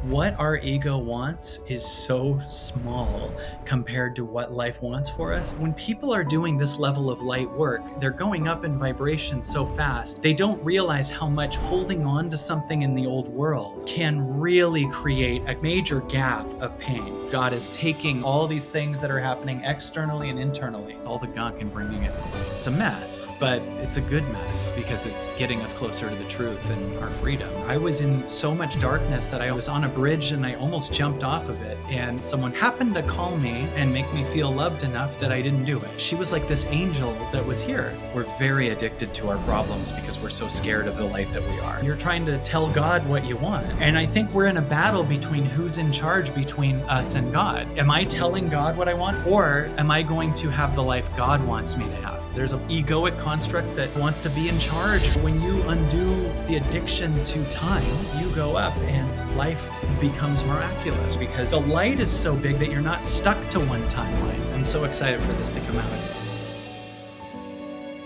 What our ego wants is so small compared to what life wants for us. When people are doing this level of light work, they're going up in vibration so fast, they don't realize how much holding on to something in the old world can really create a major gap of pain. God is taking all these things that are happening externally and internally, all the gunk, and bringing it to light. It's a mess, but it's a good mess because it's getting us closer to the truth and our freedom. I was in so much darkness that I was on a bridge and I almost jumped off of it, and someone happened to call me and make me feel loved enough that I didn't do it. She was like this angel that was here. We're very addicted to our problems because we're so scared of the light that we are. You're trying to tell God what you want, and I think we're in a battle between who's in charge between us and God. Am I telling God what I want, or am I going to have the life God wants me to have? There's an egoic construct that wants to be in charge. When you undo the addiction to time, you go up and life becomes miraculous because the light is so big that you're not stuck to one timeline. I'm so excited for this to come out.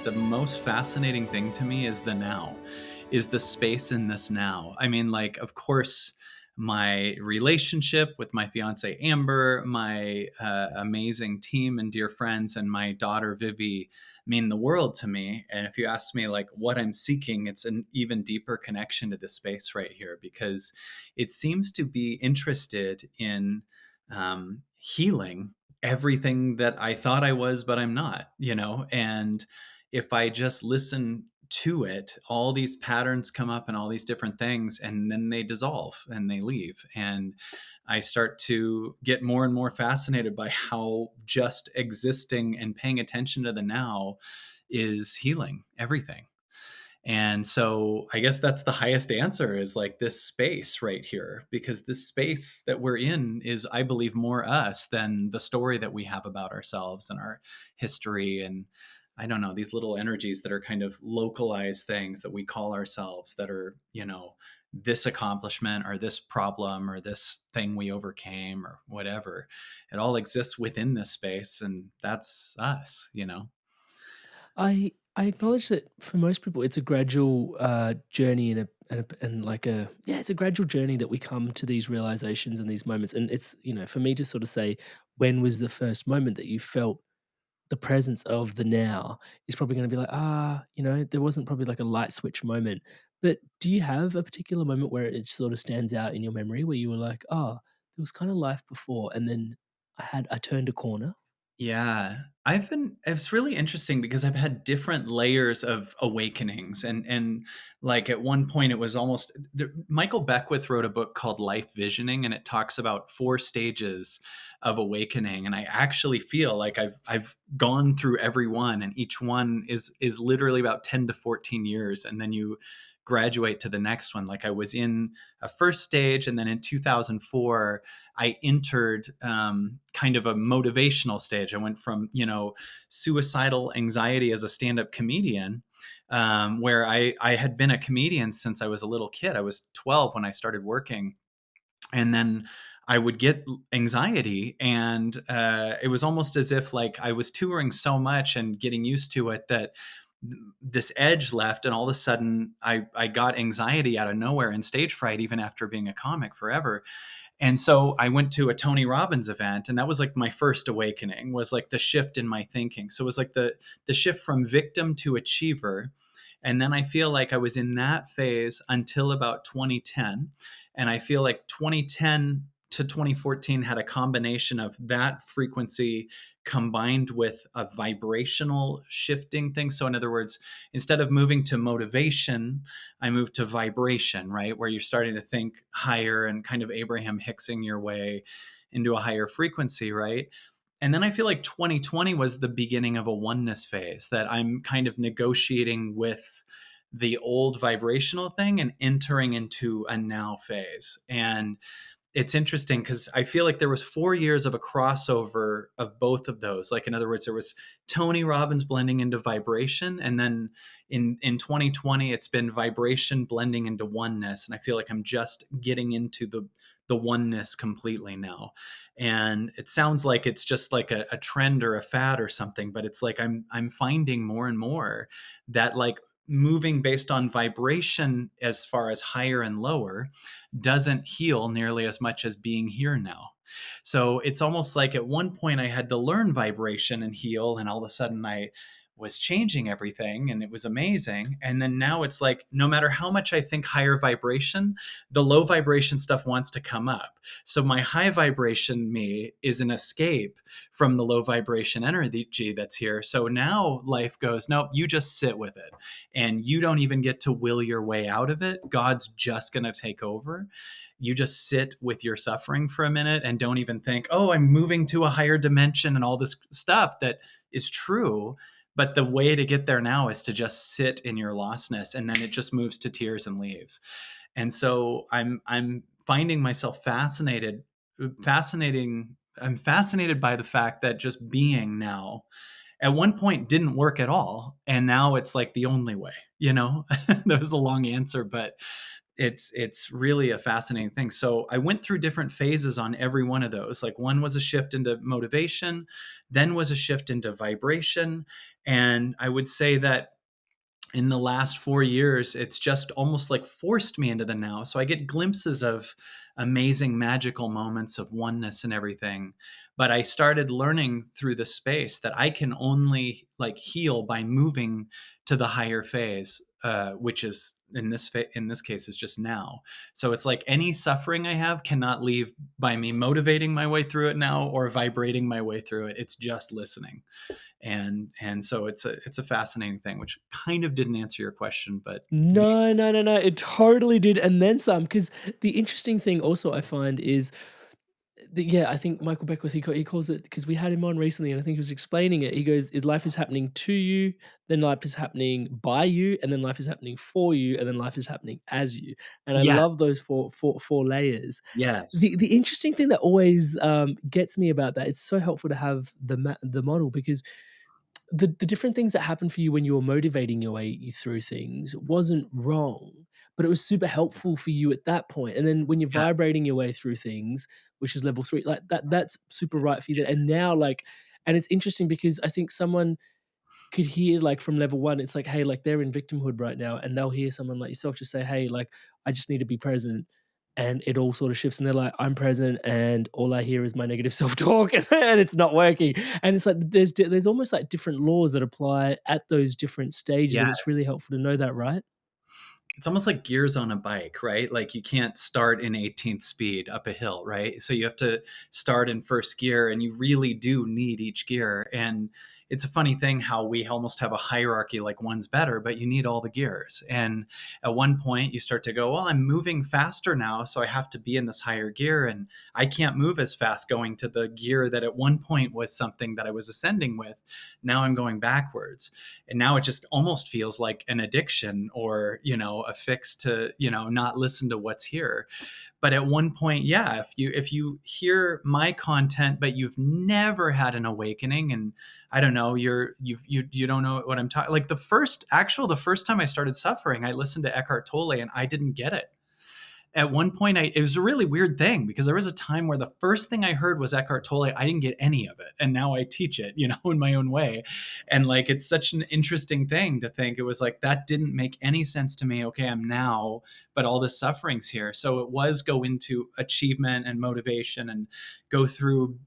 The most fascinating thing to me is the now, is the space in this now. I mean, like, of course, my relationship with my fiance Amber, my amazing team and dear friends, and my daughter Vivi mean the world to me. And if you ask me like what I'm seeking, it's an even deeper connection to this space right here, because it seems to be interested in healing everything that I thought I was, but I'm not, and if I just listen to it, all these patterns come up and all these different things, and then they dissolve and they leave. And I start to get more and more fascinated by how just existing and paying attention to the now is healing everything. And so I guess that's the highest answer, is like this space right here, because this space that we're in is, I believe, more us than the story that we have about ourselves and our history. And I don't know, these little energies that are kind of localized things that we call ourselves, that are, this accomplishment or this problem or this thing we overcame or whatever. It all exists within this space, and that's us. I acknowledge that for most people, it's a gradual journey and like it's a gradual journey that we come to these realizations and these moments. And it's, for me to sort of say, when was the first moment that you felt the presence of the now, is probably going to be like, there wasn't probably like a light switch moment. But do you have a particular moment where it sort of stands out in your memory where you were like, oh, there was kind of life before, and then I turned a corner? Yeah, it's really interesting because I've had different layers of awakenings, and like at one point it was almost Michael Beckwith wrote a book called Life Visioning, and it talks about 4 stages of awakening. And I actually feel like I've gone through every one, and each one is literally about 10 to 14 years, and then you graduate to the next one. Like I was in a first stage, and then in 2004 I entered kind of a motivational stage. I went from, suicidal anxiety as a stand-up comedian, where I had been a comedian since I was a little kid. I was 12 when I started working. And then I would get anxiety, and it was almost as if like I was touring so much and getting used to it that this edge left, and all of a sudden I got anxiety out of nowhere and stage fright, even after being a comic forever. And so I went to a Tony Robbins event, and that was like my first awakening, was like the shift in my thinking. So it was like the shift from victim to achiever. And then I feel like I was in that phase until about 2010. And I feel like 2010 to 2014 had a combination of that frequency combined with a vibrational shifting thing. So in other words, instead of moving to motivation, I moved to vibration, right? Where you're starting to think higher and kind of Abraham Hicksing your way into a higher frequency, right? And then I feel like 2020 was the beginning of a oneness phase, that I'm kind of negotiating with the old vibrational thing and entering into a now phase. And it's interesting because I feel like there was 4 years of a crossover of both of those. Like, in other words, there was Tony Robbins blending into vibration. And then in 2020, it's been vibration blending into oneness. And I feel like I'm just getting into the oneness completely now. And it sounds like it's just like a trend or a fad or something, but it's like I'm finding more and more that like moving based on vibration as far as higher and lower doesn't heal nearly as much as being here now. So it's almost like at one point I had to learn vibration and heal, and all of a sudden I was changing everything and it was amazing. And then now it's like no matter how much I think higher vibration, the low vibration stuff wants to come up. So my high vibration me is an escape from the low vibration energy that's here. So now life goes, nope, you just sit with it and you don't even get to will your way out of it. God's just going to take over. You just sit with your suffering for a minute and don't even think, oh, I'm moving to a higher dimension and all this stuff that is true. But the way to get there now is to just sit in your lostness, and then it just moves to tears and leaves. And so I'm finding myself fascinating. I'm fascinated by the fact that just being now at one point didn't work at all, and now it's like the only way. That was a long answer, but it's really a fascinating thing. So I went through different phases on every one of those. Like one was a shift into motivation, then was a shift into vibration, and I would say that in the last 4 years, it's just almost like forced me into the now. So I get glimpses of amazing, magical moments of oneness and everything. But I started learning through the space that I can only like heal by moving to the higher phase, which is in this case is just now. So it's like any suffering I have cannot leave by me motivating my way through it now or vibrating my way through it. It's just listening, and so it's a fascinating thing, which kind of didn't answer your question, but No, no, no, no, it totally did, and then some. Because the interesting thing also I find is yeah, I think Michael Beckwith, he calls it, because we had him on recently, and I think he was explaining it. He goes, life is happening to you, then life is happening by you, and then life is happening for you, and then life is happening as you. And I yes, love those four layers. yes, The interesting thing that always gets me about that, it's so helpful to have the model, because the different things that happened for you when you were motivating your way through things wasn't wrong, but it was super helpful for you at that point. And then when you're yeah, vibrating your way through things, which is level 3, like that's super right for you. And now, like, and it's interesting because I think someone could hear, like, from level 1, it's like, hey, like, they're in victimhood right now, and they'll hear someone like yourself just say, hey, like, I just need to be present. And it all sort of shifts, and they're like, I'm present, and all I hear is my negative self-talk, and it's not working. And it's like there's almost like different laws that apply at those different stages, yeah. and it's really helpful to know that, right? It's almost like gears on a bike, right? Like you can't start in 18th speed up a hill, right? So you have to start in first gear, and you really do need each gear. And it's a funny thing how we almost have a hierarchy, like one's better, but you need all the gears. And at one point you start to go, well, I'm moving faster now, so I have to be in this higher gear, and I can't move as fast going to the gear that at one point was something that I was ascending with. Now I'm going backwards, and now it just almost feels like an addiction, or a fix to not listen to what's here. But at one point, yeah, if you hear my content but you've never had an awakening, and I don't know, you don't know what I'm talking, like the first time I started suffering, I listened to Eckhart Tolle and I didn't get it. At one point, it was a really weird thing, because there was a time where the first thing I heard was Eckhart Tolle. I didn't get any of it, and now I teach it, in my own way. And like, it's such an interesting thing to think. It was like that didn't make any sense to me. Okay, I'm now, but all this suffering's here. So it was go into achievement and motivation, and go through,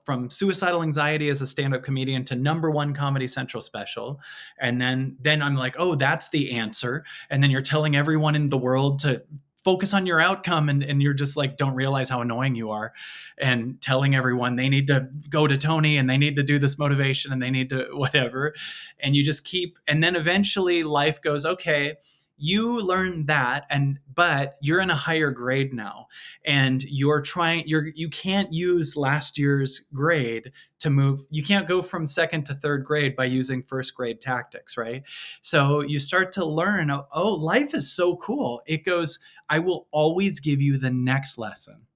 from suicidal anxiety as a stand-up comedian to #1 Comedy Central special. And then I'm like, oh, that's the answer. And then you're telling everyone in the world to focus on your outcome, and you're just like, don't realize how annoying you are, and telling everyone they need to go to Tony, and they need to do this motivation, and they need to whatever. And you just keep, and then eventually life goes, okay, you learn that, but you're in a higher grade now, and you can't use last year's grade to move. You can't go from second to third grade by using first grade tactics, right? So you start to learn, oh, life is so cool. It goes, I will always give you the next lesson,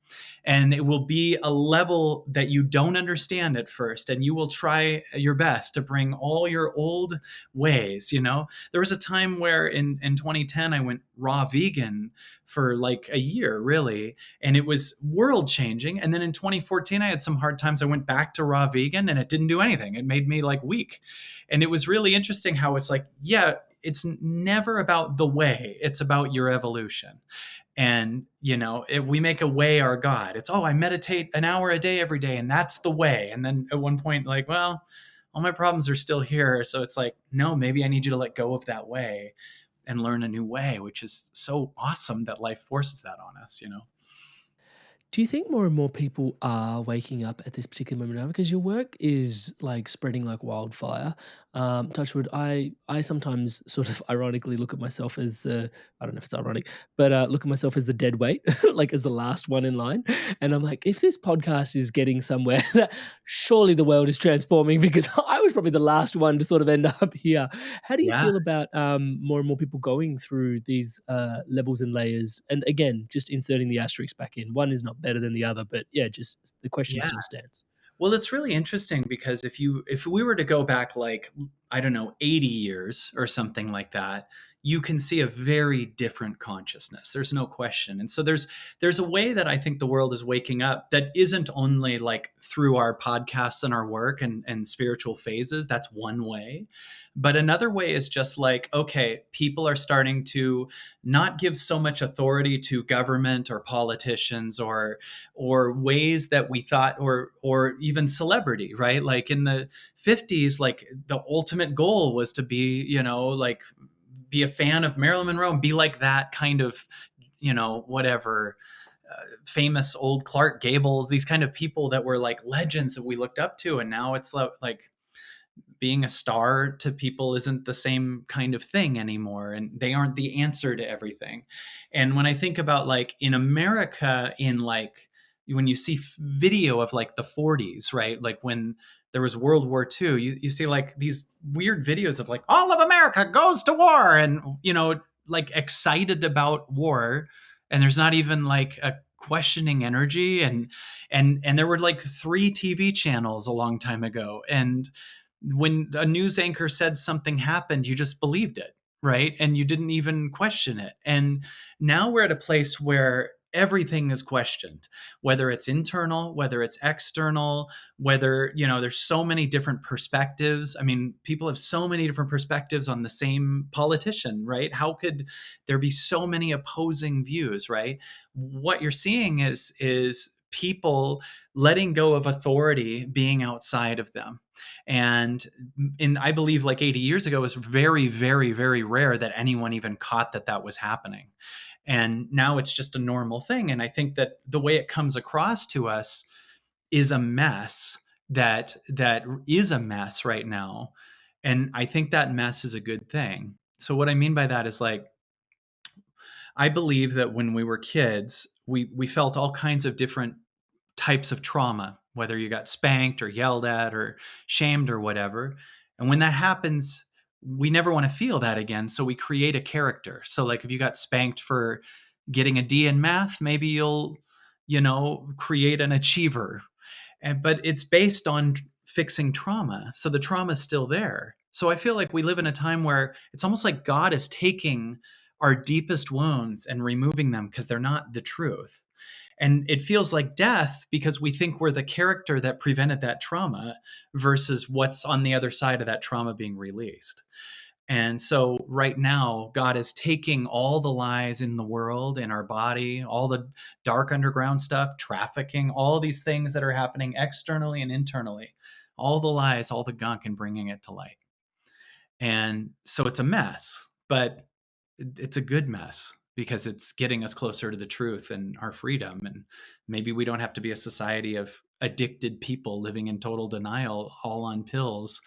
and it will be a level that you don't understand at first, and you will try your best to bring all your old ways. There was a time where in 2010 I went raw vegan for like a year, really, and it was world changing. And then in 2014 I had some hard times. I went back to raw vegan, and it didn't do anything. It made me like weak. And it was really interesting how it's like, yeah, it's never about the way, it's about your evolution. And we make a way our god. It's, oh, I meditate an hour a day every day and that's the way. And then at one point, like, well, all my problems are still here. So it's like, no, maybe I need you to let go of that way and learn a new way, which is so awesome that life forces that on us. Do you think more and more people are waking up at this particular moment now? Because your work is like spreading like wildfire. Touch wood, I sometimes sort of ironically look at myself as the, I don't know if it's ironic, but look at myself as the dead weight, like as the last one in line. And I'm like, if this podcast is getting somewhere, that surely the world is transforming because I was probably the last one to sort of end up here. How do you Yeah. feel about more and more people going through these levels and layers? And again, just inserting the asterisk back in. One is not better than the other, but yeah, just the question Yeah. still stands. Well, it's really interesting because if we were to go back, like, I don't know, 80 years or something like that, you can see a very different consciousness. There's no question. And so there's a way that I think the world is waking up that isn't only like through our podcasts and our work and spiritual phases. That's one way. But another way is just like, okay, people are starting to not give so much authority to government or politicians or ways that we thought, or even celebrity, right? Like in the 50s, like the ultimate goal was to be, like, be a fan of Marilyn Monroe and be like that kind of, whatever, famous old Clark Gables, these kind of people that were like legends that we looked up to. And now it's like being a star to people isn't the same kind of thing anymore, and they aren't the answer to everything. And when I think about, like, in America, in like when you see video of like the 40s, right, like when there was World War II, you see like these weird videos of like all of America goes to war, and like excited about war, and there's not even like a questioning energy. And there were like 3 TV channels a long time ago, and when a news anchor said something happened, you just believed it, right? And you didn't even question it. And now we're at a place where everything is questioned, whether it's internal, whether it's external, whether, there's so many different perspectives. I mean, people have so many different perspectives on the same politician, right? How could there be so many opposing views, right? What you're seeing is people letting go of authority being outside of them. And I believe like 80 years ago, it was very, very, very rare that anyone even caught that that was happening. And now it's just a normal thing. And I think that the way it comes across to us is a mess, that is a mess right now. And I think that mess is a good thing. So what I mean by that is, like, I believe that when we were kids, we felt all kinds of different types of trauma, whether you got spanked or yelled at or shamed or whatever. And when that happens, we never want to feel that again. So we create a character. So, like, if you got spanked for getting a D in math, maybe you'll, create an achiever. But it's based on fixing trauma. So the trauma is still there. So I feel like we live in a time where it's almost like God is taking our deepest wounds and removing them because they're not the truth. And it feels like death because we think we're the character that prevented that trauma versus what's on the other side of that trauma being released. And so right now, God is taking all the lies in the world, in our body, all the dark underground stuff, trafficking, all these things that are happening externally and internally, all the lies, all the gunk, and bringing it to light. And so it's a mess, but it's a good mess because it's getting us closer to the truth and our freedom. And maybe we don't have to be a society of addicted people living in total denial, all on pills,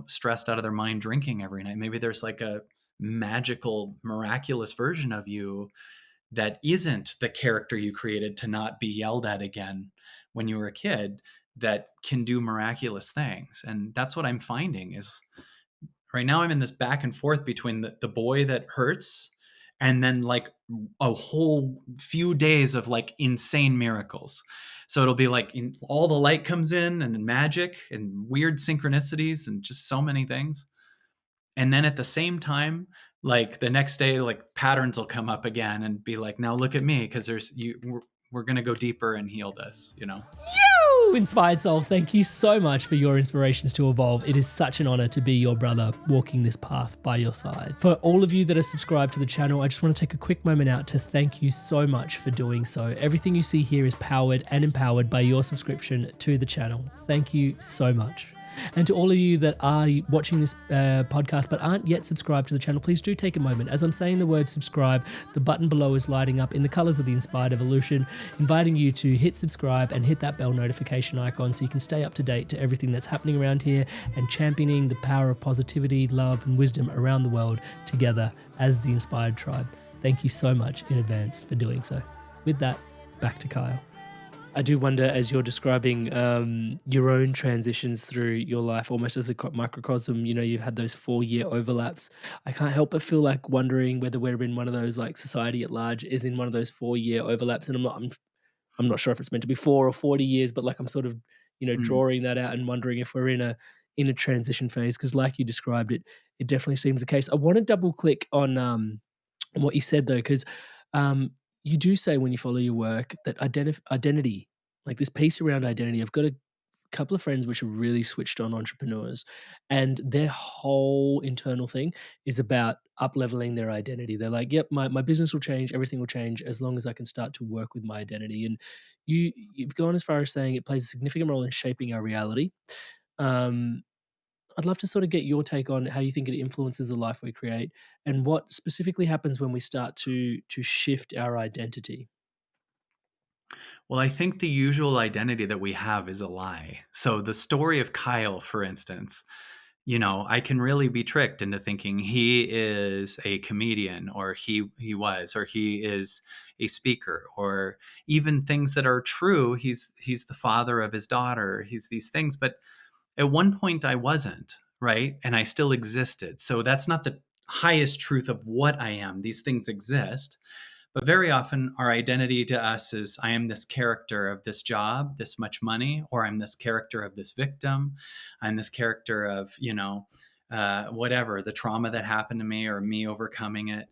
stressed out of their mind, drinking every night. Maybe there's like a magical, miraculous version of you that isn't the character you created to not be yelled at again when you were a kid, that can do miraculous things. And that's what I'm finding is, right now I'm in this back and forth between the boy that hurts and then like a whole few days of like insane miracles. So it'll be like all the light comes in and magic and weird synchronicities and just so many things. And then at the same time, like the next day, like patterns will come up again and be like, now look at me, because we're going to go deeper and heal this. Woo! Inspired Soul, thank you so much for your inspirations to evolve. It is such an honor to be your brother walking this path by your side. For all of you that are subscribed to the channel, I just want to take a quick moment out to thank you so much for doing so. Everything you see here is powered and empowered by your subscription to the channel. Thank you so much. And to all of you that are watching this podcast but aren't yet subscribed to the channel, please do take a moment. As I'm saying the word subscribe, the button below is lighting up in the colors of the Inspired Evolution, inviting you to hit subscribe and hit that bell notification icon so you can stay up to date to everything that's happening around here and championing the power of positivity, love, and wisdom around the world together as the Inspired Tribe. Thank you so much in advance for doing so. With that, back to Kyle. I do wonder, as you're describing your own transitions through your life, almost as a microcosm, you know, you've had those 4-year overlaps. I can't help but feel like wondering whether we're in one of those, like society at large is in one of those 4-year overlaps. And I'm not sure if it's meant to be 4 or 40 years, but like I'm sort of, you know, Mm. drawing that out and wondering if we're in a transition phase. Because like you described it, it definitely seems the case. I want to double click on what you said though, because um, you do say when you follow your work that identity, like this piece around identity. I've got a couple of friends which are really switched on entrepreneurs, and their whole internal thing is about up leveling their identity. They're like, "Yep, my business will change, everything will change as long as I can start to work with my identity." And you've gone as far as saying it plays a significant role in shaping our reality. Um, I'd love to sort of get your take on how you think it influences the life we create, and what specifically happens when we start to shift our identity. Well, I think the usual identity that we have is a lie. So the story of Kyle, for instance, you know, I can really be tricked into thinking he is a comedian, or he was, or he is a speaker, or even things that are true. He's the father of his daughter. He's these things, but at one point I wasn't, right? And I still existed. So that's not the highest truth of what I am. These things exist. But very often, our identity to us is I am this character of this job, this much money, or I'm this character of this victim. I'm this character of, you know, whatever, the trauma that happened to me or me overcoming it.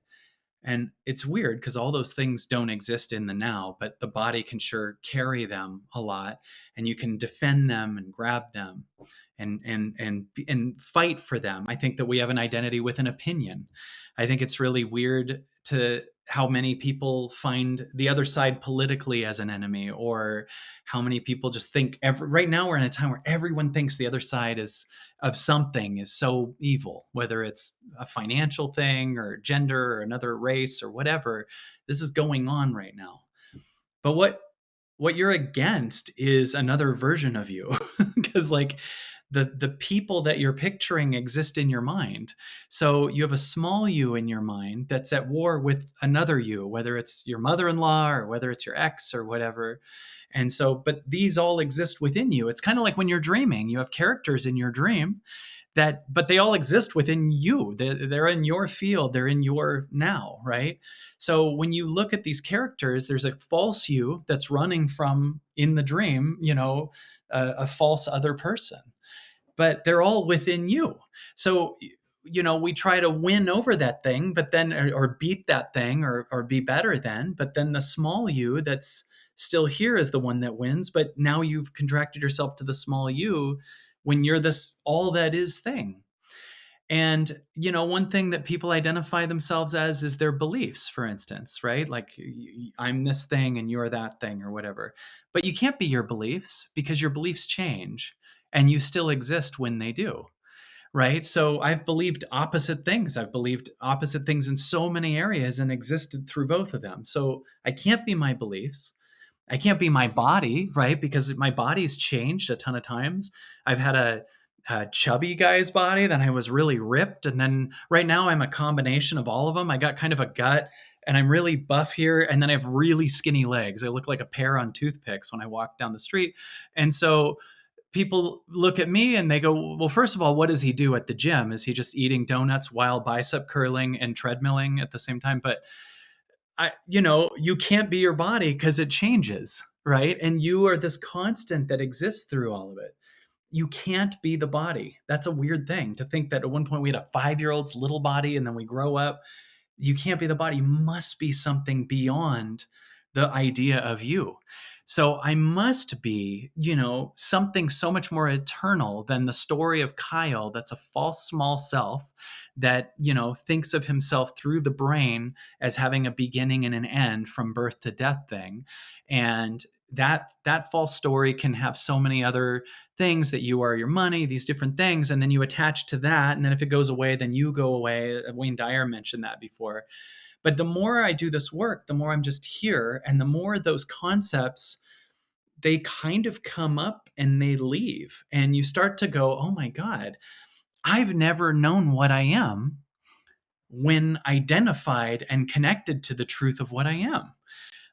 And it's weird because all those things don't exist in the now, but the body can sure carry them a lot, and you can defend them and grab them and fight for them. I think that we have an identity with an opinion. I think it's really weird to how many people find the other side politically as an enemy, or how many people just think right now we're in a time where everyone thinks the other side is of something is so evil, whether it's a financial thing or gender or another race or whatever. This is going on right now. But what you're against is another version of you because like the people that you're picturing exist in your mind. So you have a small you in your mind that's at war with another you, whether it's your mother-in-law or whether it's your ex or whatever. And so, but these all exist within you. It's kind of like when you're dreaming, you have characters in your dream that, but they all exist within you. They're in your field, they're in your now, right? So when you look at these characters, there's a false you that's running from in the dream, you know, a false other person, but they're all within you. So, you know, we try to win over that thing, but then, or beat that thing, or be better than, but then the small you that's still here is the one that wins. But now you've contracted yourself to the small you when you're this all that is thing. And, you know, one thing that people identify themselves as is their beliefs, for instance, right? Like, I'm this thing and you're that thing or whatever. But you can't be your beliefs because your beliefs change and you still exist when they do, right? So I've believed opposite things. I've believed opposite things in so many areas and existed through both of them. So I can't be my beliefs. I can't be my body, right? Because my body's changed a ton of times. I've had a chubby guy's body, then I was really ripped, and then right now I'm a combination of all of them. I got kind of a gut, and I'm really buff here, and then I have really skinny legs. I look like a pear on toothpicks when I walk down the street. And so people look at me and they go, well, first of all, what does he do at the gym? Is he just eating donuts while bicep curling and treadmilling at the same time? But you know, you can't be your body because it changes, right? And you are this constant that exists through all of it. You can't be the body. That's a weird thing to think that at one point we had a 5-year-old's little body and then we grow up. You can't be the body. You must be something beyond the idea of you. So I must be, something so much more eternal than the story of Kyle that's a false small self that, thinks of himself through the brain as having a beginning and an end from birth to death thing. And that false story can have so many other things, that you are your money, these different things, and then you attach to that, and then if it goes away, then you go away. Wayne Dyer mentioned that before. But the more I do this work, the more I'm just here, and the more those concepts, they kind of come up and they leave, and you start to go, oh my God, I've never known what I am when identified and connected to the truth of what I am.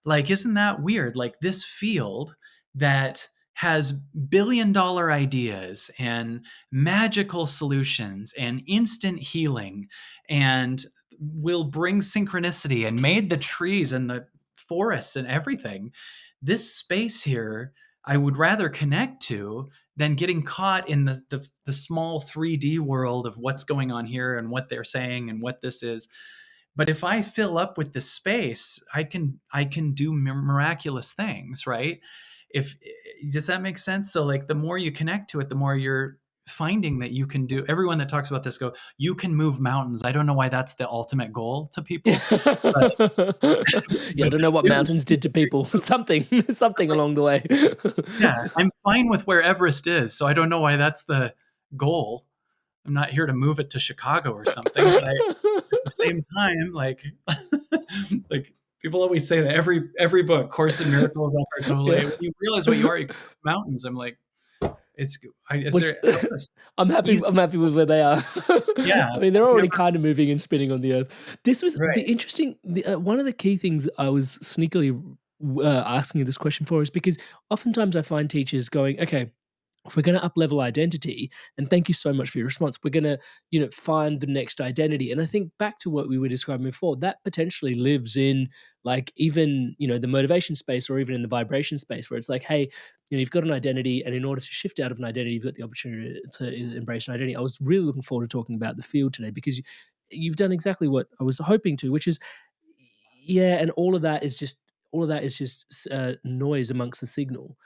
Like, isn't that weird? Like, this field that has billion-dollar ideas and magical solutions and instant healing and will bring synchronicity and made the trees and the forests and everything. This space here, I would rather connect to than getting caught in the small 3D world of what's going on here and what they're saying and what this is. But if I fill up with the space, I can do miraculous things, right? If Does that make sense? So like, the more you connect to it, the more you're finding that you can do. Everyone that talks about this go, you can move mountains. I don't know why that's the ultimate goal to Yeah, people, but I but don't they know what do. mountains did to people. Something, something Like, along the way. yeah, I'm fine with where Everest is, so I don't know why that's the goal. I'm not here to move it to Chicago or something, but at the same time, like, like, people always say that every book, Course in Miracles, Eckhart Tolle, Yeah. when you realize what you are, you can move mountains. I'm like, is Which there how this I'm happy. easy? I'm happy with where they are. Yeah, I mean, they're I've already never. kind of moving and spinning on the earth. This was the Right. interesting. One of the key things I was sneakily asking you this question for is because oftentimes I find teachers going, "Okay, if we're going to up level identity, and thank you so much for your response, we're going to, find the next identity." And I think back to what we were describing before, that potentially lives in like even, the motivation space or even in the vibration space where it's like, hey, you've got an identity, and in order to shift out of an identity, you've got the opportunity to embrace an identity. I was really looking forward to talking about the field today because you've done exactly what I was hoping to, which is, yeah, and all of that is just noise amongst the signal.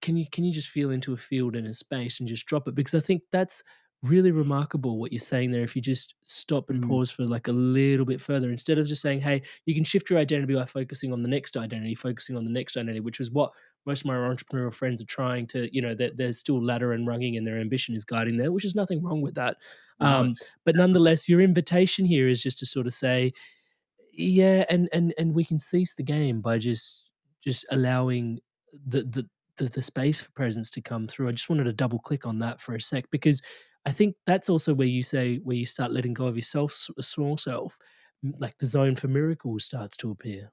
Can you just feel into a field and a space and just drop it? Because I think that's really remarkable what you're saying there. If you just stop and Mm, pause for like a little bit further, instead of just saying, "Hey, you can shift your identity by focusing on the next identity, focusing on the next identity," which is what most of my entrepreneurial friends are trying to. They're still ladder and runging, and their ambition is guiding there, which is nothing wrong with that. no, it's But necessary. nonetheless, your invitation here is just to sort of say, yeah, and we can cease the game by just allowing the the the space for presence to come through. I just wanted to double click on that for a sec because I think that's also where you start letting go of yourself, small self, like the zone for miracles starts to appear.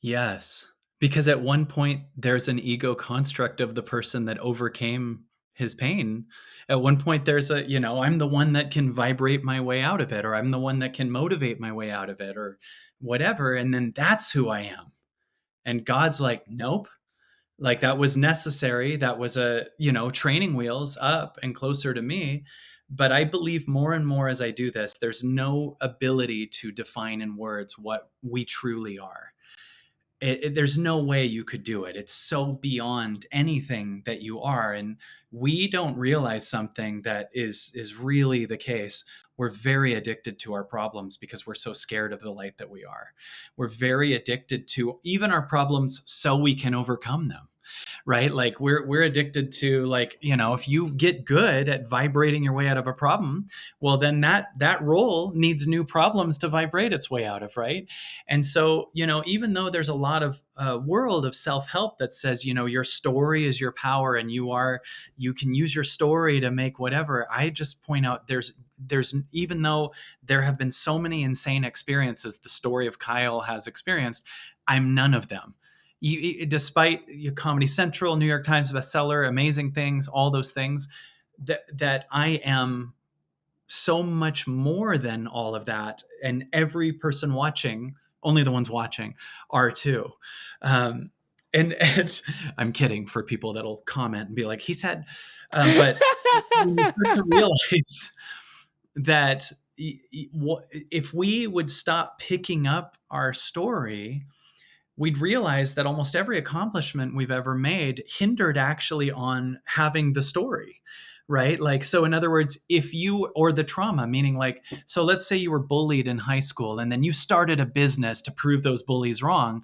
Yes, because at one point there's an ego construct of the person that overcame his pain. At one point there's I'm the one that can vibrate my way out of it, or I'm the one that can motivate my way out of it, or whatever, and then that's who I am. And God's like, "Nope." Like, that was necessary. That was training wheels up and closer to me. But I believe more and more as I do this, there's no ability to define in words what we truly are. There's no way you could do it. It's so beyond anything that you are, and we don't realize something that is really the case. We're very addicted to our problems because we're so scared of the light that we are. We're very addicted to even our problems so we can overcome them, right? Like, we're addicted to, like, if you get good at vibrating your way out of a problem, well, then that role needs new problems to vibrate its way out of, right? And so, even though there's a lot of world of self-help that says, your story is your power, and you can use your story to make whatever, I just point out there's even though there have been so many insane experiences the story of Kyle has experienced, I'm none of them. Despite your Comedy Central, New York Times bestseller, amazing things, all those things, that I am so much more than all of that, and every person watching, only the ones watching, are too. Um, and I'm kidding for people that'll comment and be like, "He's had," but when you start to realize that if we would stop picking up our story, we'd realize that almost every accomplishment we've ever made hindered actually on having the story, right? Like, so in other words, if you, or the trauma, meaning like, so let's say you were bullied in high school and then you started a business to prove those bullies wrong.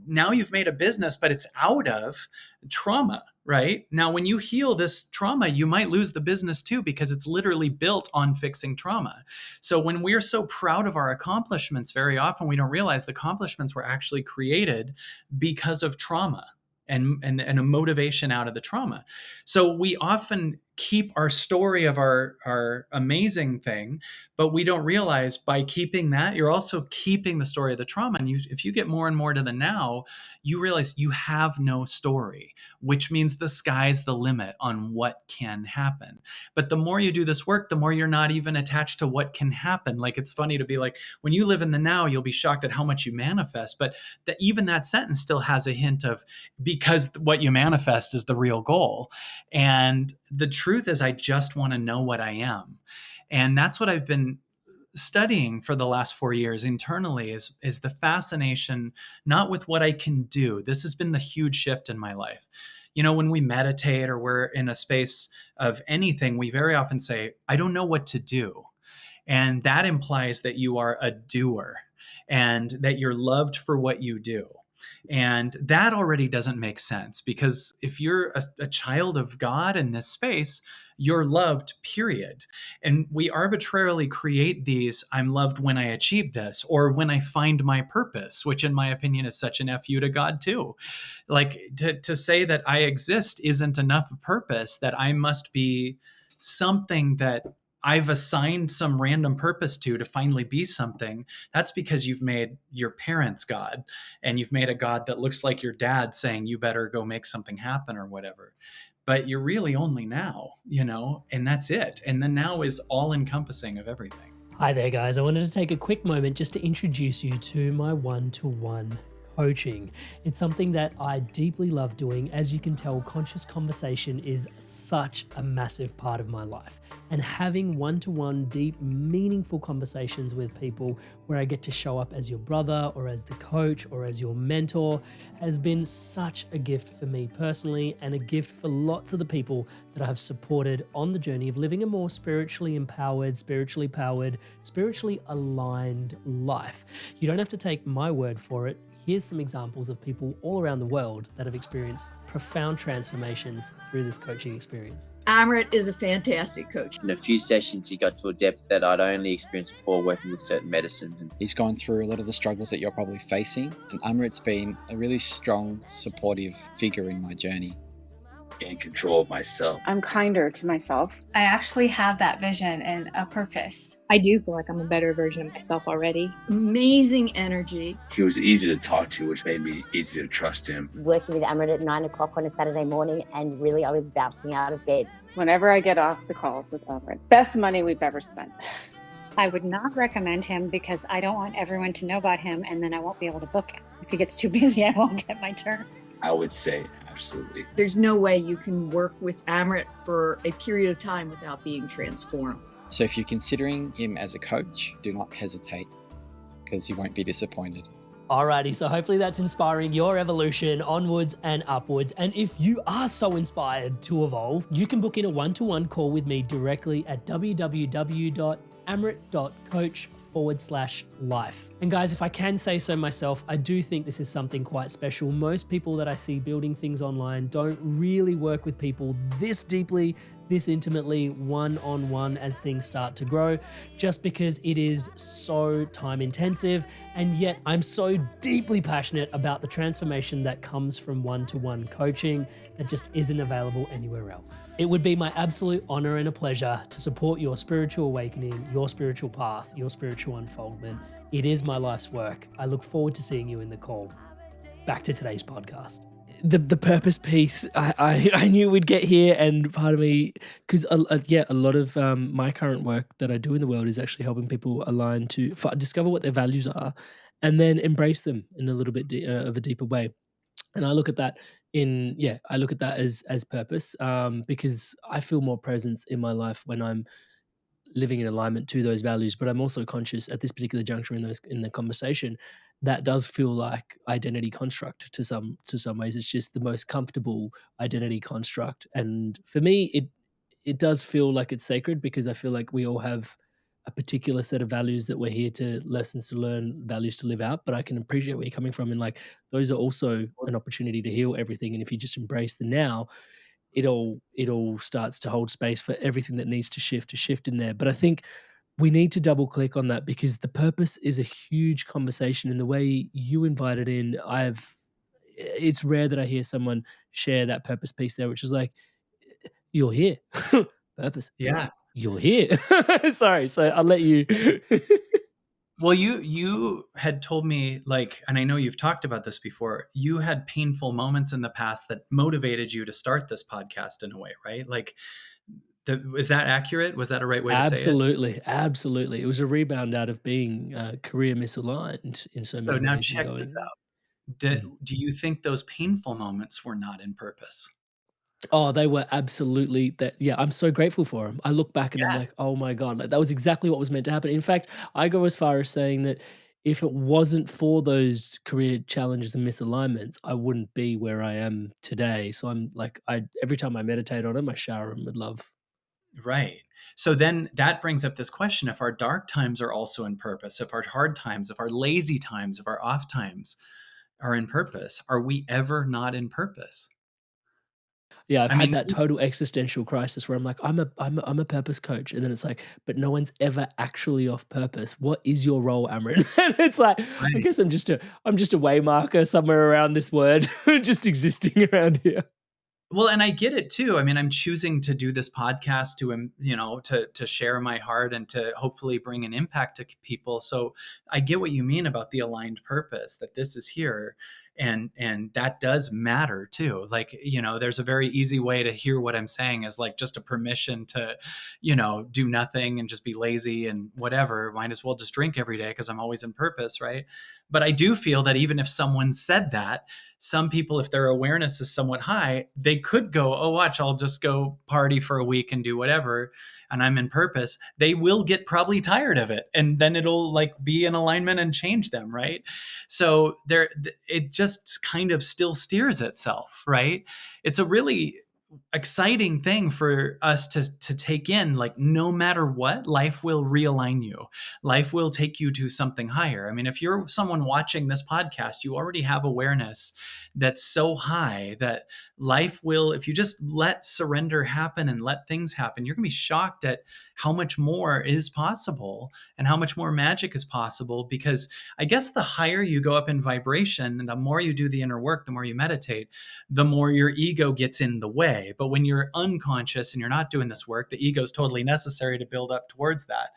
Now you've made a business, but it's out of trauma, right? Now, when you heal this trauma, you might lose the business too, because it's literally built on fixing trauma. So when we're so proud of our accomplishments, very often we don't realize the accomplishments were actually created because of trauma and a motivation out of the trauma. So we often keep our story of our amazing thing, but we don't realize by keeping that, you're also keeping the story of the trauma. And if you get more and more to the now, you realize you have no story, which means the sky's the limit on what can happen. But the more you do this work, the more you're not even attached to what can happen. Like, it's funny to be like, when you live in the now, you'll be shocked at how much you manifest. But even that sentence still has a hint of, because what you manifest is the real goal. And the truth is, I just want to know what I am. And that's what I've been studying for the last 4 years internally, is the fascination, not with what I can do. This has been the huge shift in my life. You know, when we meditate or we're in a space of anything, we very often say, I don't know what to do. And that implies that you are a doer and that you're loved for what you do. And that already doesn't make sense, because if you're a child of God in this space, you're loved, period. And we arbitrarily create these, I'm loved when I achieve this, or when I find my purpose, which in my opinion is such an FU to God too. Like, to say that I exist isn't enough purpose, that I must be something that I've assigned some random purpose to finally be something. That's because you've made your parents God, and you've made a God that looks like your dad saying you better go make something happen or whatever. But you're really only now, and that's it. And the now is all encompassing of everything. Hi there, guys. I wanted to take a quick moment just to introduce you to my one-to-one coaching. It's something that I deeply love doing. As you can tell, conscious conversation is such a massive part of my life. And having one-to-one, deep, meaningful conversations with people where I get to show up as your brother or as the coach or as your mentor has been such a gift for me personally, and a gift for lots of the people that I have supported on the journey of living a more spiritually empowered, spiritually powered, spiritually aligned life. You don't have to take my word for it. Here's some examples of people all around the world that have experienced profound transformations through this coaching experience. Amrit is a fantastic coach. In a few sessions, he got to a depth that I'd only experienced before working with certain medicines. And he's gone through a lot of the struggles that you're probably facing. And Amrit's been a really strong, supportive figure in my journey. In control of myself. I'm kinder to myself. I actually have that vision and a purpose. I do feel like I'm a better version of myself already. Amazing energy. He was easy to talk to, which made me easy to trust him. Working with Amrit at 9 o'clock on a Saturday morning, and really I was bouncing out of bed. Whenever I get off the calls with Amrit, best money we've ever spent. I would not recommend him because I don't want everyone to know about him, and then I won't be able to book him. If he gets too busy, I won't get my turn. I would say absolutely. There's no way you can work with Amrit for a period of time without being transformed. So if you're considering him as a coach, do not hesitate, because you won't be disappointed. Alrighty, so hopefully that's inspiring your evolution onwards and upwards. And if you are so inspired to evolve, you can book in a one-to-one call with me directly at www.amrit.coach/life. And guys, if I can say so myself, I do think this is something quite special. Most people that I see building things online don't really work with people this deeply, this intimately, one-on-one as things start to grow, just because it is so time intensive. And yet I'm so deeply passionate about the transformation that comes from one-to-one coaching that just isn't available anywhere else. It would be my absolute honor and a pleasure to support your spiritual awakening, your spiritual path, your spiritual unfoldment. It is my life's work. I look forward to seeing you in the call. Back to today's podcast. The purpose piece, I knew we'd get here, and part of me, because a lot of my current work that I do in the world is actually helping people align to discover what their values are, and then embrace them in a little bit of a deeper way. And I look at that as purpose, because I feel more presence in my life when I'm living in alignment to those values. But I'm also conscious at this particular juncture in the conversation that does feel like identity construct to some ways. It's just the most comfortable identity construct, and for me, it does feel like it's sacred because I feel like we all have a particular set of values that we're here to lessons to learn, values to live out. But I can appreciate where you're coming from, and like those are also an opportunity to heal everything. And if you just embrace the now, it all starts to hold space for everything that needs to shift in there. But I think we need to double click on that because the purpose is a huge conversation. And the way you invited in, it's rare that I hear someone share that purpose piece there, which is like, you're here. Purpose. Yeah. You're here. Sorry. So I'll let you. Well, you had told me, like, and I know you've talked about this before, you had painful moments in the past that motivated you to start this podcast in a way, right? Like, is that accurate? Was that a right way to say it? Absolutely. Absolutely. It was a rebound out of being career misaligned in so So many now ways and check this going. out. Do, Mm. do you think those painful moments were not in purpose? Oh, they were absolutely that. Yeah, I'm so grateful for them. I look back and I'm Yeah. like, oh my God, like that was exactly what was meant to happen. In fact, I go as far as saying that if it wasn't for those career challenges and misalignments, I wouldn't be where I am today. So I'm like, every time I meditate on them, I shower them with love. Right. So then that brings up this question: if our dark times are also in purpose, if our hard times, if our lazy times, if our off times are in purpose, are we ever not in purpose? Yeah, I've I had mean, that total existential crisis where I'm like, I'm a purpose coach, and then it's like, but no one's ever actually off purpose. What is your role, Amrit? And it's like, I right. guess I'm just a way marker somewhere around this word, just existing around here. Well, and I get it too. I mean, I'm choosing to do this podcast to, to share my heart and to hopefully bring an impact to people. So I get what you mean about the aligned purpose, that this is here, and that does matter too. Like, there's a very easy way to hear what I'm saying as like just a permission to, do nothing and just be lazy and whatever. Might as well just drink every day because I'm always in purpose, right? But I do feel that even if someone said that, some people, if their awareness is somewhat high, they could go, oh, watch, I'll just go party for a week and do whatever, and I'm in purpose. They will get probably tired of it, and then it'll like be in alignment and change them, right? So it just kind of still steers itself, right? It's a really exciting thing for us to take in. Like, no matter what, life will realign you. Life will take you to something higher. I mean, if you're someone watching this podcast, you already have awareness that's so high that life will, if you just let surrender happen and let things happen, you're gonna be shocked at how much more is possible and how much more magic is possible. Because I guess the higher you go up in vibration and the more you do the inner work, the more you meditate, the more your ego gets in the way. But when you're unconscious and you're not doing this work, the ego is totally necessary to build up towards that.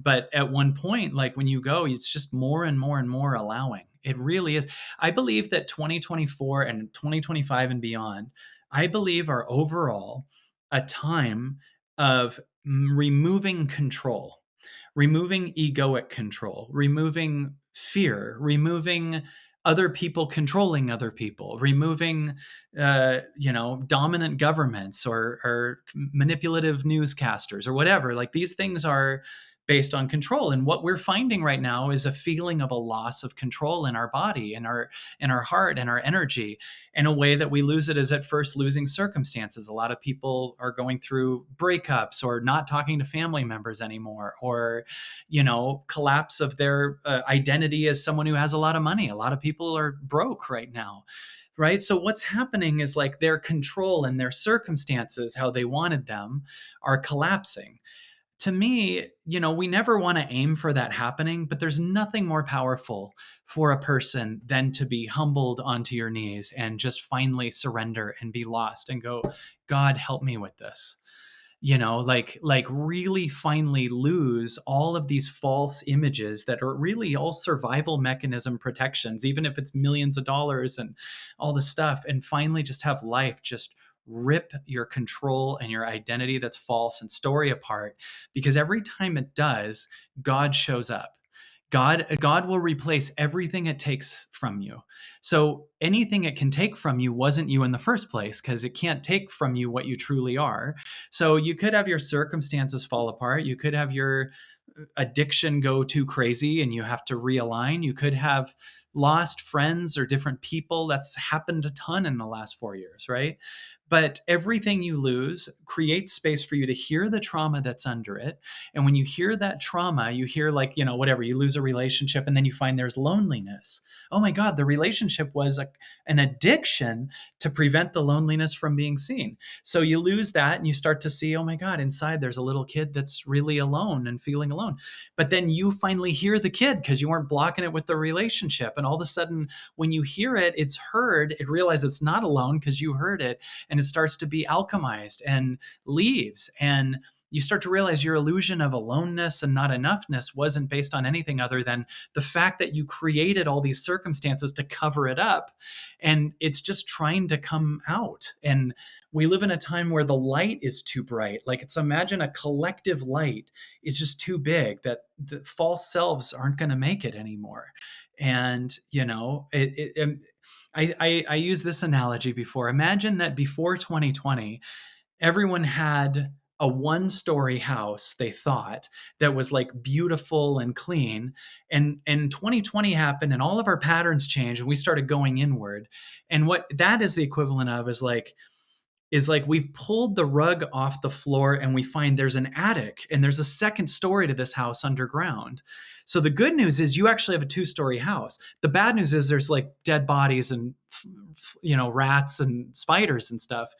But at one point, like when you go, it's just more and more and more allowing. It really is. I believe that 2024 and 2025 and beyond, I believe are overall a time of removing control, removing egoic control, removing fear, removing other people controlling other people, removing, dominant governments or manipulative newscasters or whatever. Like, these things are based on control, and what we're finding right now is a feeling of a loss of control in our body, in our heart, and our energy, in a way that we lose it is at first losing circumstances. A lot of people are going through breakups or not talking to family members anymore, or collapse of their identity as someone who has a lot of money. A lot of people are broke right now, right? So what's happening is like their control and their circumstances, how they wanted them, are collapsing. To me, we never want to aim for that happening, but there's nothing more powerful for a person than to be humbled onto your knees and just finally surrender and be lost and go, God, help me with this. Like really finally lose all of these false images that are really all survival mechanism protections, even if it's millions of dollars and all this stuff, and finally just have life just rip your control and your identity that's false and story apart. Because every time it does, God shows up. God will replace everything it takes from you. So anything it can take from you wasn't you in the first place, because it can't take from you what you truly are. So you could have your circumstances fall apart. You could have your addiction go too crazy and you have to realign. You could have lost friends or different people. That's happened a ton in the last 4 years, right? But everything you lose creates space for you to hear the trauma that's under it. And when you hear that trauma, you hear, like, whatever, you lose a relationship and then you find there's loneliness. Oh my God, the relationship was an addiction to prevent the loneliness from being seen. So you lose that and you start to see, oh my God, inside there's a little kid that's really alone and feeling alone. But then you finally hear the kid because you weren't blocking it with the relationship. And all of a sudden, when you hear it, it's heard, it realizes it's not alone because you heard it, and it starts to be alchemized and leaves. And you start to realize your illusion of aloneness and not enoughness wasn't based on anything other than the fact that you created all these circumstances to cover it up. And it's just trying to come out. And we live in a time where the light is too bright. Like, it's, imagine a collective light is just too big, that the false selves aren't going to make it anymore. And, I use this analogy before. Imagine that before 2020, everyone had a one-story house, they thought, that was like beautiful and clean. And 2020 happened and all of our patterns changed and we started going inward. And what that is the equivalent of is like we've pulled the rug off the floor and we find there's an attic and there's a second story to this house underground. So the good news is you actually have a two-story house. The bad news is there's like dead bodies and rats and spiders and stuff,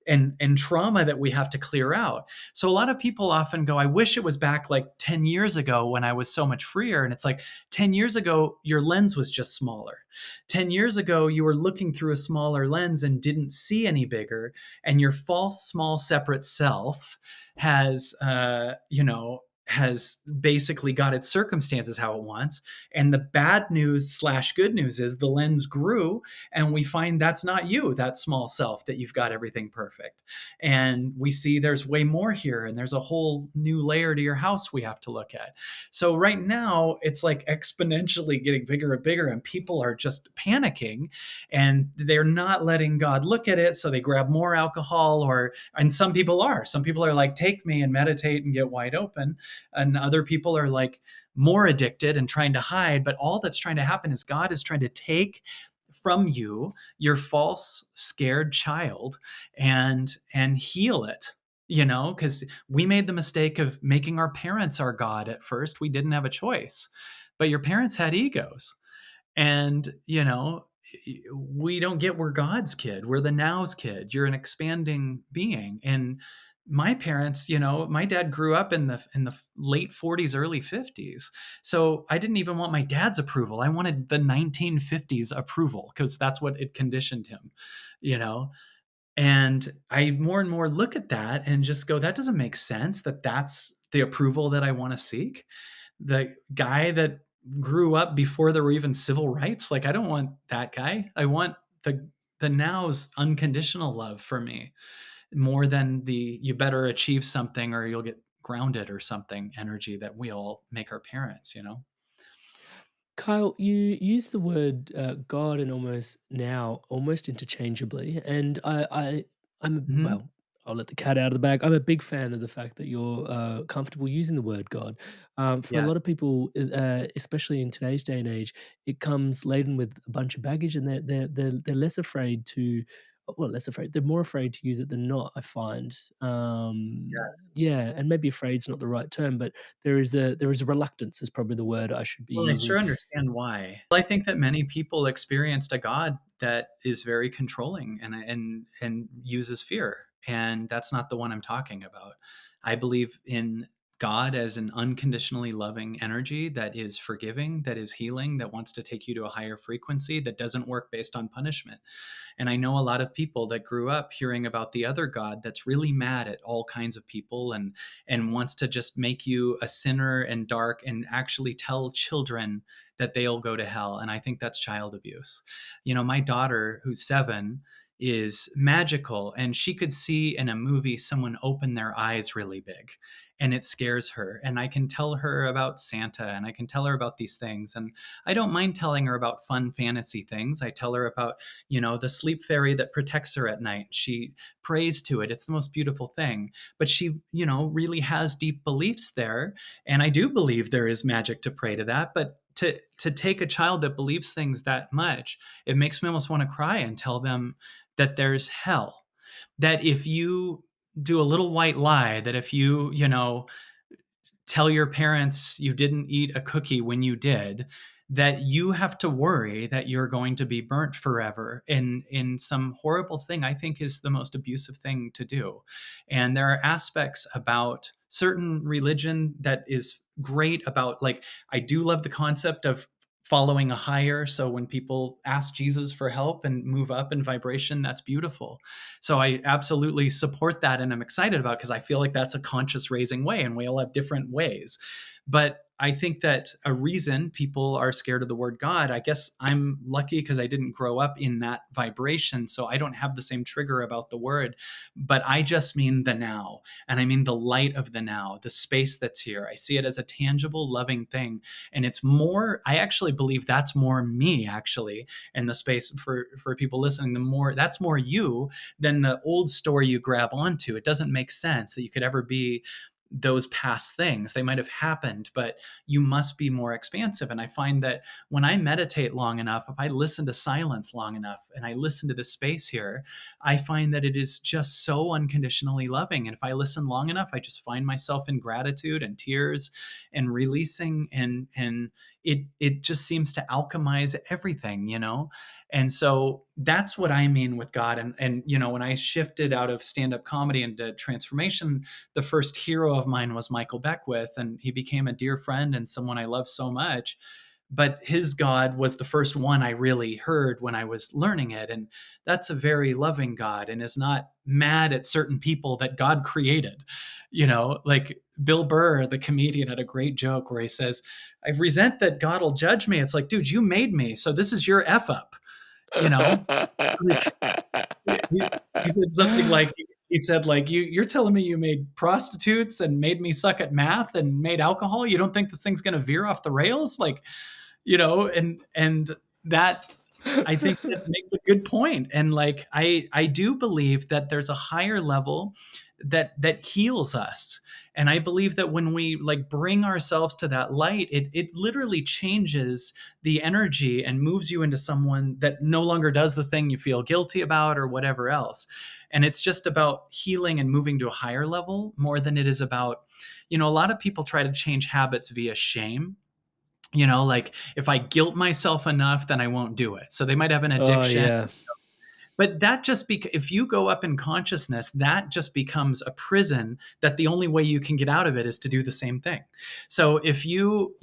and trauma that we have to clear out. So a lot of people often go, I wish it was back like 10 years ago when I was so much freer. And it's like, 10 years ago, your lens was just smaller. 10 years ago, you were looking through a smaller lens and didn't see any bigger. And your false, small, separate self has basically got its circumstances how it wants. And the bad news / good news is the lens grew and we find that's not you, that small self, that you've got everything perfect. And we see there's way more here and there's a whole new layer to your house we have to look at. So right now it's like exponentially getting bigger and bigger and people are just panicking and they're not letting God look at it. So they grab more alcohol, and some people are like, take me and meditate and get wide open. And other people are like more addicted and trying to hide. But all that's trying to happen is God is trying to take from you your false, scared child and heal it. Because we made the mistake of making our parents our God at first. We didn't have a choice. But your parents had egos. And, we don't get, we're God's kid. We're the now's kid. You're an expanding being. And my parents, my dad grew up in the late 40s, early 50s. So I didn't even want my dad's approval. I wanted the 1950s approval because that's what it conditioned him, you know? And I more and more look at that and just go, that doesn't make sense, that's the approval that I want to seek. The guy that grew up before there were even civil rights, like, I don't want that guy. I want the now's unconditional love for me more than the you better achieve something or you'll get grounded or something energy that we all make our parents. Kyle, you use the word God and almost interchangeably, and Mhm. well, I'll let the cat out of the bag. I'm a big fan of the fact that you're comfortable using the word God. For a lot of Yes. people, especially in today's day and age, it comes laden with a bunch of baggage, and they're less afraid to. Well, less afraid. They're more afraid to use it than not, I find. Yeah. Yeah, and maybe afraid's not the right term, but there is a reluctance is probably the word I should be Well, I using. sure understand why. Well, I think that many people experienced a God that is very controlling and uses fear, and that's not the one I'm talking about. I believe in God as an unconditionally loving energy that is forgiving, that is healing, that wants to take you to a higher frequency, that doesn't work based on punishment. And I know a lot of people that grew up hearing about the other God that's really mad at all kinds of people and wants to just make you a sinner and dark and actually tell children that they'll go to hell. And I think that's child abuse. My daughter, who's 7, is magical and she could see in a movie someone open their eyes really big and it scares her. And I can tell her about Santa, and I can tell her about these things. And I don't mind telling her about fun fantasy things. I tell her about, the sleep fairy that protects her at night. She prays to it. It's the most beautiful thing. But she, really has deep beliefs there. And I do believe there is magic to pray to that. But to take a child that believes things that much, it makes me almost want to cry and tell them that there's hell. That if you do a little white lie, that if you, tell your parents you didn't eat a cookie when you did, that you have to worry that you're going to be burnt forever in some horrible thing, I think is the most abusive thing to do. And there are aspects about certain religion that is great about, like, I do love the concept of following a higher. So when people ask Jesus for help and move up in vibration, that's beautiful. So I absolutely support that, and I'm excited about, because I feel like that's a conscious raising way, and we all have different ways. But I think that a reason people are scared of the word God, I guess I'm lucky because I didn't grow up in that vibration, so I don't have the same trigger about the word. But I just mean the now, and I mean the light of the now, the space that's here. I see it as a tangible, loving thing, and it's more. I actually believe that's more me, actually, in the space for people listening. That's more you than the old story you grab onto. It doesn't make sense that you could ever be those past things. They might have happened, but you must be more expansive. And I find that when I meditate long enough, if I listen to silence long enough, and I listen to the space here, I find that it is just so unconditionally loving. And if I listen long enough, I just find myself in gratitude and tears and releasing, and it just seems to alchemize everything, And so that's what I mean with God. And when I shifted out of stand-up comedy into transformation, the first hero of mine was Michael Beckwith, and he became a dear friend and someone I love so much. But his God was the first one I really heard when I was learning it. And that's a very loving God, and is not mad at certain people that God created. Like Bill Burr, the comedian, had a great joke where he says, I resent that God will judge me. It's like, dude, you made me, so this is your F up, you know? He said something like, you're telling me you made prostitutes and made me suck at math and made alcohol. You don't think this thing's going to veer off the rails? And that, I think that makes a good point. And like, I do believe that there's a higher level that heals us. And I believe that when we like bring ourselves to that light, it literally changes the energy and moves you into someone that no longer does the thing you feel guilty about or whatever else. And it's just about healing and moving to a higher level more than it is about, a lot of people try to change habits via shame. Like if I guilt myself enough, then I won't do it. So they might have an Oh addiction. yeah. But that just if you go up in consciousness, that just becomes a prison that the only way you can get out of it is to do the same thing. So if you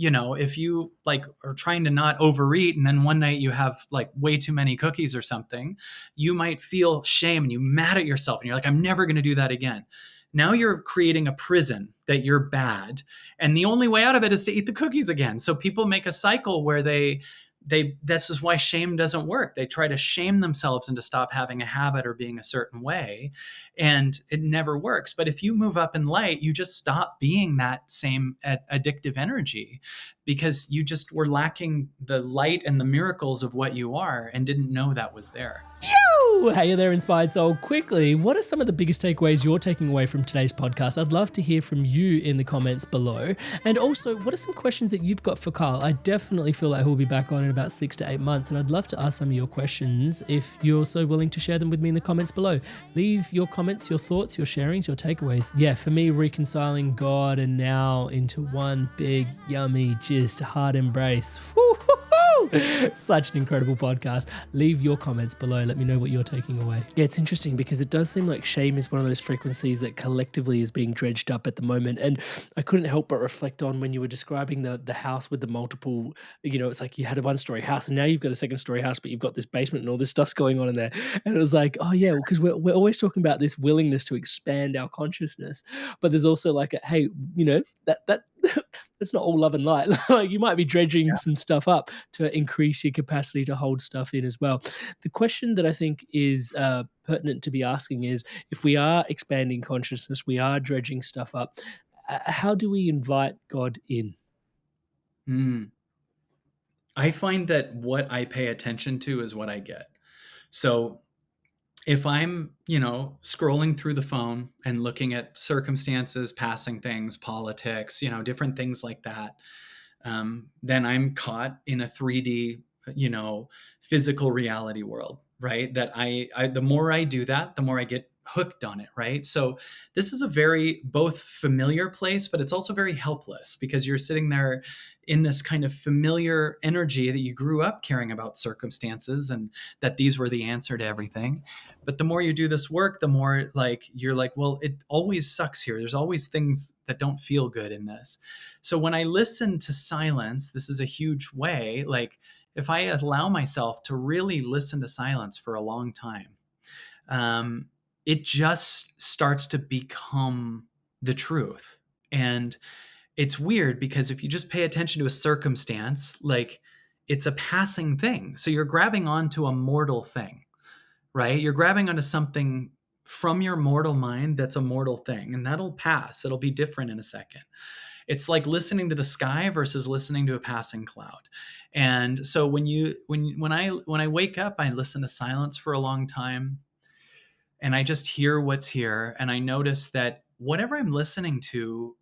like are trying to not overeat, and then one night you have like way too many cookies or something, you might feel shame and you're mad at yourself and you're like, I'm never going to do that again. Now you're creating a prison that you're bad. And the only way out of it is to eat the cookies again. So people make a cycle where this is why shame doesn't work. They try to shame themselves into stop having a habit or being a certain way, and it never works. But if you move up in light, you just stop being that same addictive energy, because you just were lacking the light and the miracles of what you are and didn't know that was there. Hey there, Inspired Soul. Quickly, what are some of the biggest takeaways you're taking away from today's podcast? I'd love to hear from you in the comments below. And also, what are some questions that you've got for Carl? I definitely feel like he'll be back on in about 6 to 8 months, and I'd love to ask some of your questions if you're so willing to share them with me in the comments below. Leave your comments, your thoughts, your sharings, your takeaways. Yeah, for me, reconciling God and now into one big, yummy, just heart embrace. Woo-hoo-hoo! Such an incredible podcast. Leave your comments below. Let me know what you're taking away. Yeah, it's interesting because it does seem like shame is one of those frequencies that collectively is being dredged up at the moment. And I couldn't help but reflect on when you were describing the house with the multiple, it's like you had a one-story house and now you've got a second-story house, but you've got this basement and all this stuff's going on in there. And it was like, oh yeah, because we're always talking about this willingness to expand our consciousness, but there's also like hey, that it's not all love and light. Like you might be dredging some stuff up to increase your capacity to hold stuff in as well. The question that I think is pertinent to be asking is, if we are expanding consciousness, we are dredging stuff up, How do we invite God in? Mm. I find that what I pay attention to is what I get. So if I'm, scrolling through the phone and looking at circumstances, passing things, politics, different things like that, then I'm caught in a 3D, you know, physical reality world, right? That the more I do that, the more I get hooked on it, right? So this is a very both familiar place, but it's also very helpless because you're sitting there in this kind of familiar energy that you grew up caring about circumstances and that these were the answer to everything. But the more you do this work, the more like you're like, well, it always sucks here. There's always things that don't feel good in this. So when I listen to silence, this is a huge way. Like if I allow myself to really listen to silence for a long time, um, it just starts to become the truth. And it's weird because if you just pay attention to a circumstance, like it's a passing thing. So you're grabbing onto a mortal thing, right? You're grabbing onto something from your mortal mind that's a mortal thing, and that'll pass. It'll be different in a second. It's like listening to the sky versus listening to a passing cloud. And so when I wake up, I listen to silence for a long time and I just hear what's here and I notice that whatever I'm listening to,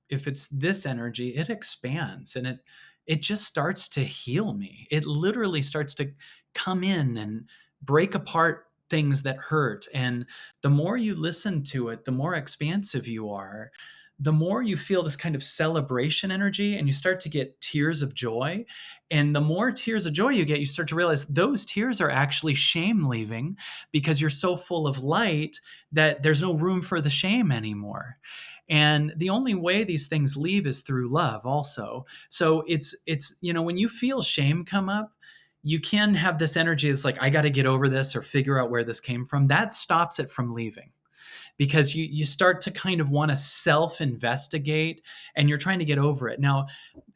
if it's this energy, it expands and it just starts to heal me. It literally starts to come in and break apart things that hurt. And the more you listen to it, the more expansive you are, the more you feel this kind of celebration energy and you start to get tears of joy. And the more tears of joy you get, you start to realize those tears are actually shame leaving because you're so full of light that there's no room for the shame anymore. And the only way these things leave is through love also. So it's when you feel shame come up, you can have this energy that's like, I got to get over this or figure out where this came from. That stops it from leaving because you start to kind of want to self-investigate and you're trying to get over it. Now,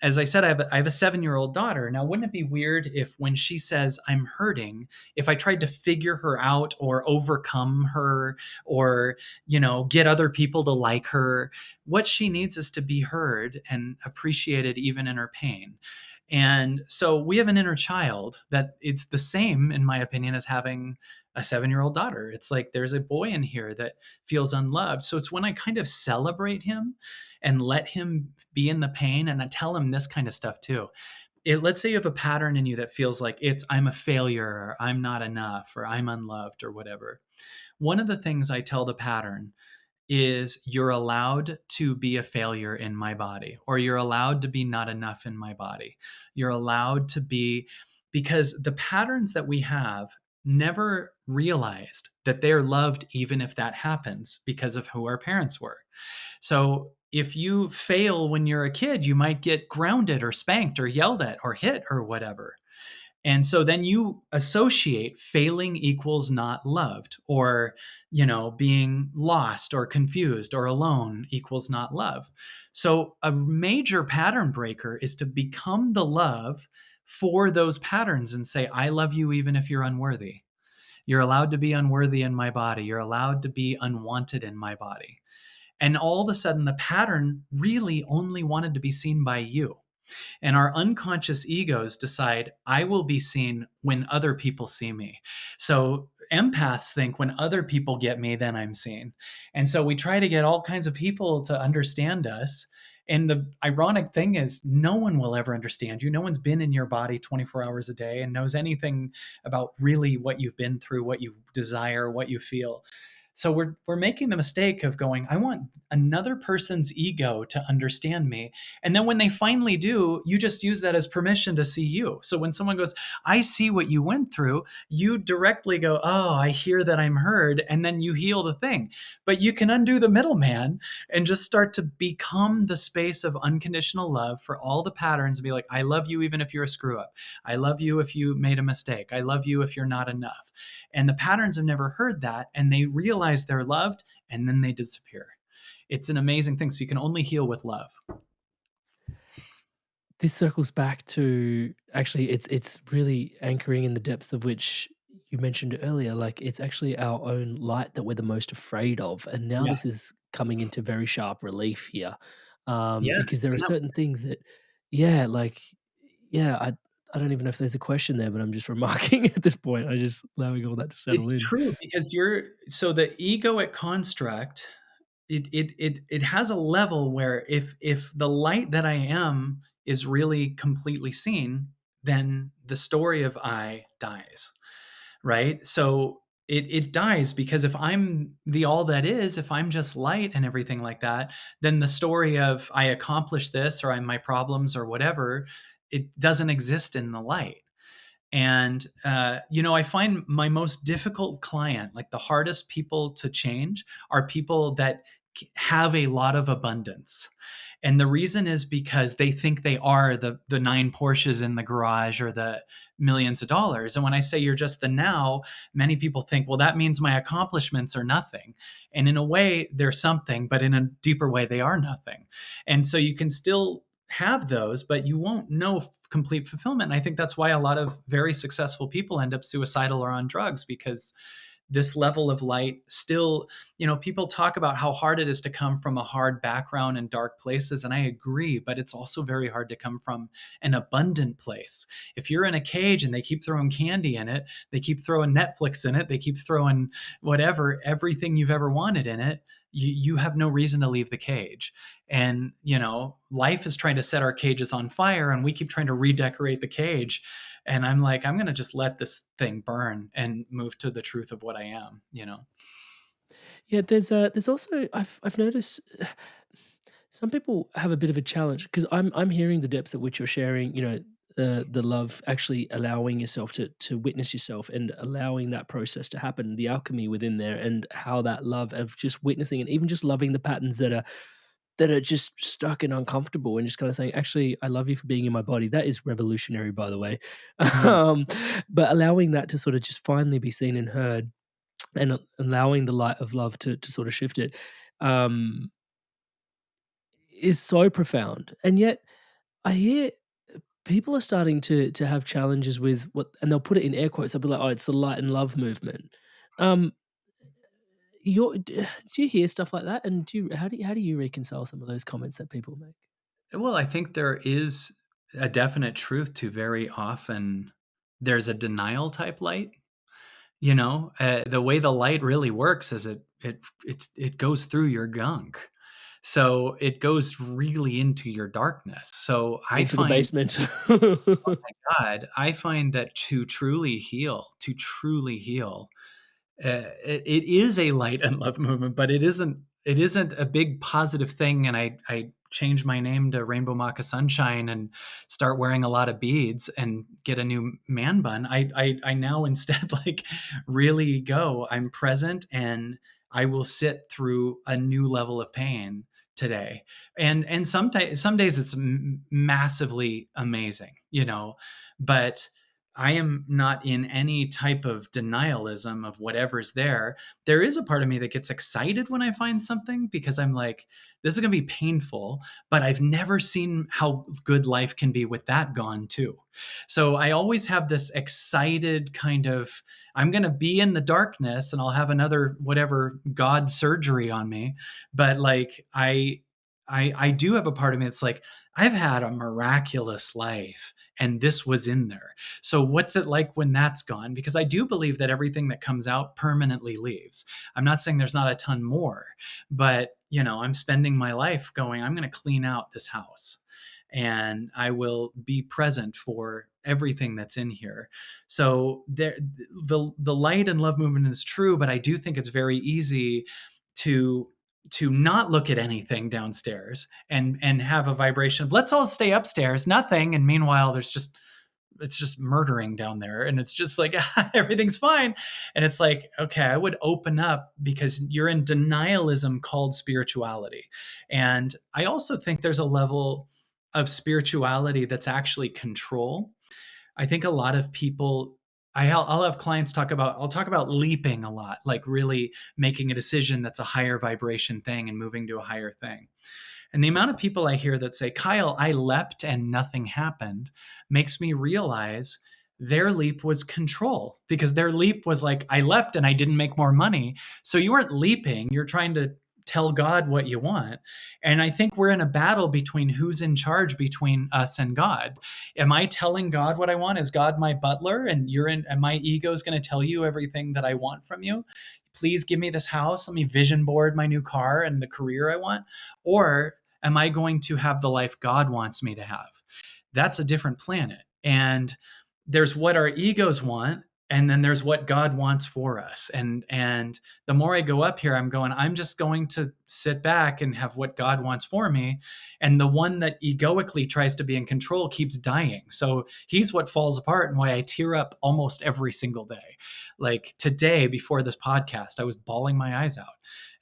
as I said, I have a 7-year-old daughter. Now, wouldn't it be weird if when she says I'm hurting, if I tried to figure her out or overcome her or, get other people to like her, what she needs is to be heard and appreciated even in her pain. And so we have an inner child that it's the same, in my opinion, as having a 7-year-old daughter. It's like there's a boy in here that feels unloved. So it's when I kind of celebrate him and let him be in the pain and I tell him this kind of stuff too. Let's say you have a pattern in you that feels like it's I'm a failure or I'm not enough or I'm unloved or whatever. One of the things I tell the pattern is you're allowed to be a failure in my body, or you're allowed to be not enough in my body. You're allowed to be, because the patterns that we have never realized that they're loved even if that happens because of who our parents were. So if you fail when you're a kid, you might get grounded or spanked or yelled at or hit or whatever. And so then you associate failing equals not loved, or, being lost or confused or alone equals not love. So a major pattern breaker is to become the love for those patterns and say, I love you even if you're unworthy. You're allowed to be unworthy in my body. You're allowed to be unwanted in my body. And all of a sudden, the pattern really only wanted to be seen by you. And our unconscious egos decide, I will be seen when other people see me. So empaths think when other people get me, then I'm seen. And so we try to get all kinds of people to understand us. And the ironic thing is, no one will ever understand you. No one's been in your body 24 hours a day and knows anything about really what you've been through, what you desire, what you feel. So we're making the mistake of going, I want another person's ego to understand me. And then when they finally do, you just use that as permission to see you. So when someone goes, I see what you went through, you directly go, oh, I hear that I'm heard. And then you heal the thing. But you can undo the middleman and just start to become the space of unconditional love for all the patterns and be like, I love you even if you're a screw up. I love you if you made a mistake. I love you if you're not enough. And the patterns have never heard that. And they realize they're loved and then they disappear. It's an amazing thing. So you can only heal with love. This circles back to, actually, it's really anchoring in the depths of which you mentioned earlier, like it's actually our own light that we're the most afraid of, and now Yeah. this is coming into very sharp relief here, Yeah. because there are No, certain things that, yeah, like, yeah, I don't even know if there's a question there, but I'm just remarking at this point. I just allowing all that to settle it's in. true because so the egoic construct, it has a level where if the light that I am is really completely seen, then the story of I dies, right? So it dies because if I'm the all that is, if I'm just light and everything like that, then the story of I accomplished this or I'm my problems or whatever, it doesn't exist in the light. And, I find my most difficult client, like the hardest people to change, are people that have a lot of abundance. And the reason is because they think they are the 9 Porsches in the garage or the millions of dollars. And when I say you're just the now, many people think, well, that means my accomplishments are nothing. And in a way, they're something, but in a deeper way, they are nothing. And so you can still have those, but you won't know complete fulfillment. And I think that's why a lot of very successful people end up suicidal or on drugs, because this level of light still, people talk about how hard it is to come from a hard background and dark places. And I agree, but it's also very hard to come from an abundant place. If you're in a cage and they keep throwing candy in it, they keep throwing Netflix in it, they keep throwing whatever, everything you've ever wanted in it, you have no reason to leave the cage. And, life is trying to set our cages on fire and we keep trying to redecorate the cage. And I'm like, I'm going to just let this thing burn and move to the truth of what I am. Yeah, there's also I've noticed some people have a bit of a challenge because I'm hearing the depth at which you're sharing, the love, actually allowing yourself to witness yourself and allowing that process to happen, the alchemy within there, and how that love of just witnessing and even just loving the patterns that are just stuck and uncomfortable, and just kind of saying, actually, I love you for being in my body. That is revolutionary, by the way. Mm. But allowing that to sort of just finally be seen and heard, and allowing the light of love to sort of shift it, um, is so profound. And yet I hear people are starting to have challenges with what, and they'll put it in air quotes. They'll be like, "Oh, it's the light and love movement." Um, do you hear stuff like that? And how do you reconcile some of those comments that people make? Well, I think there is a definite truth to very often there's a denial type light. The way the light really works is it goes through your gunk. So it goes really into your darkness. So I Into the find, basement. God, I find that to truly heal, it is a light and love movement, but it isn't a big positive thing. And I change my name to Rainbow Maca Sunshine and start wearing a lot of beads and get a new man bun. I now instead like really go. I'm present and I will sit through a new level of pain today. And some days it's massively amazing, but I am not in any type of denialism of whatever's there. There is a part of me that gets excited when I find something because I'm like, this is going to be painful, but I've never seen how good life can be with that gone too. So I always have this excited kind of, I'm going to be in the darkness and I'll have another whatever God surgery on me. But like, I do have a part of me that's like, I've had a miraculous life and this was in there. So what's it like when that's gone? Because I do believe that everything that comes out permanently leaves. I'm not saying there's not a ton more, but I'm spending my life going, I'm going to clean out this house and I will be present for everything that's in here. So the light and love movement is true, but I do think it's very easy to not look at anything downstairs and have a vibration of let's all stay upstairs, nothing. And meanwhile, it's just murdering down there. And it's just like, everything's fine. And it's like, okay, I would open up because you're in denialism called spirituality. And I also think there's a level of spirituality that's actually control. I think a lot of people, I'll have clients I'll talk about leaping a lot, like really making a decision that's a higher vibration thing and moving to a higher thing. And the amount of people I hear that say, Kyle, I leapt and nothing happened, makes me realize Their leap was control, because their leap was like, I leapt and I didn't make more money. So you weren't leaping, you're trying to tell God what you want. And I think we're in a battle between who's in charge between us and God. Am I telling God what I want? Is God my butler and and my ego is going to tell you everything that I want from you? Please give me this house. Let me vision board my new car and the career I want. Or am I going to have the life God wants me to have? That's a different planet. And there's what our egos want, and then there's what God wants for us. And the more I go up here, I'm just going to sit back and have what God wants for me. And the one that egoically tries to be in control keeps dying. So he's what falls apart, and why I tear up almost every single day. Like today, before this podcast, I was bawling my eyes out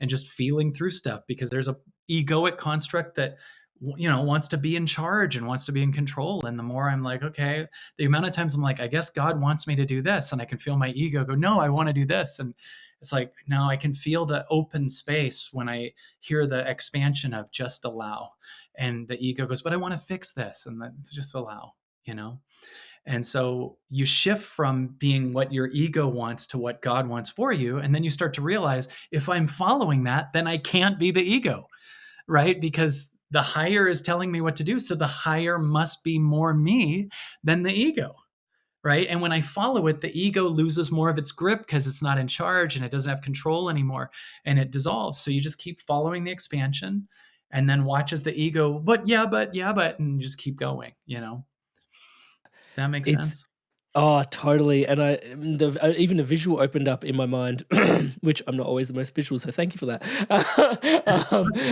and just feeling through stuff, because there's a egoic construct that wants to be in charge and wants to be in control. And the more I'm like, okay, the amount of times I'm like, I guess God wants me to do this, and I can feel my ego go, no, I want to do this. And it's like, now I can feel the open space when I hear the expansion of just allow. And the ego goes, but I want to fix this. And that's just allow. And so you shift from being what your ego wants to what God wants for you. And then you start to realize, if I'm following that, then I can't be the ego, right? Because the higher is telling me what to do. So the higher must be more me than the ego, right? And when I follow it, the ego loses more of its grip because it's not in charge and it doesn't have control anymore, and it dissolves. So you just keep following the expansion, and then watch as the ego, but, and just keep going. That makes sense. Oh, totally. And even a visual opened up in my mind, which I'm not always the most visual, so thank you for that.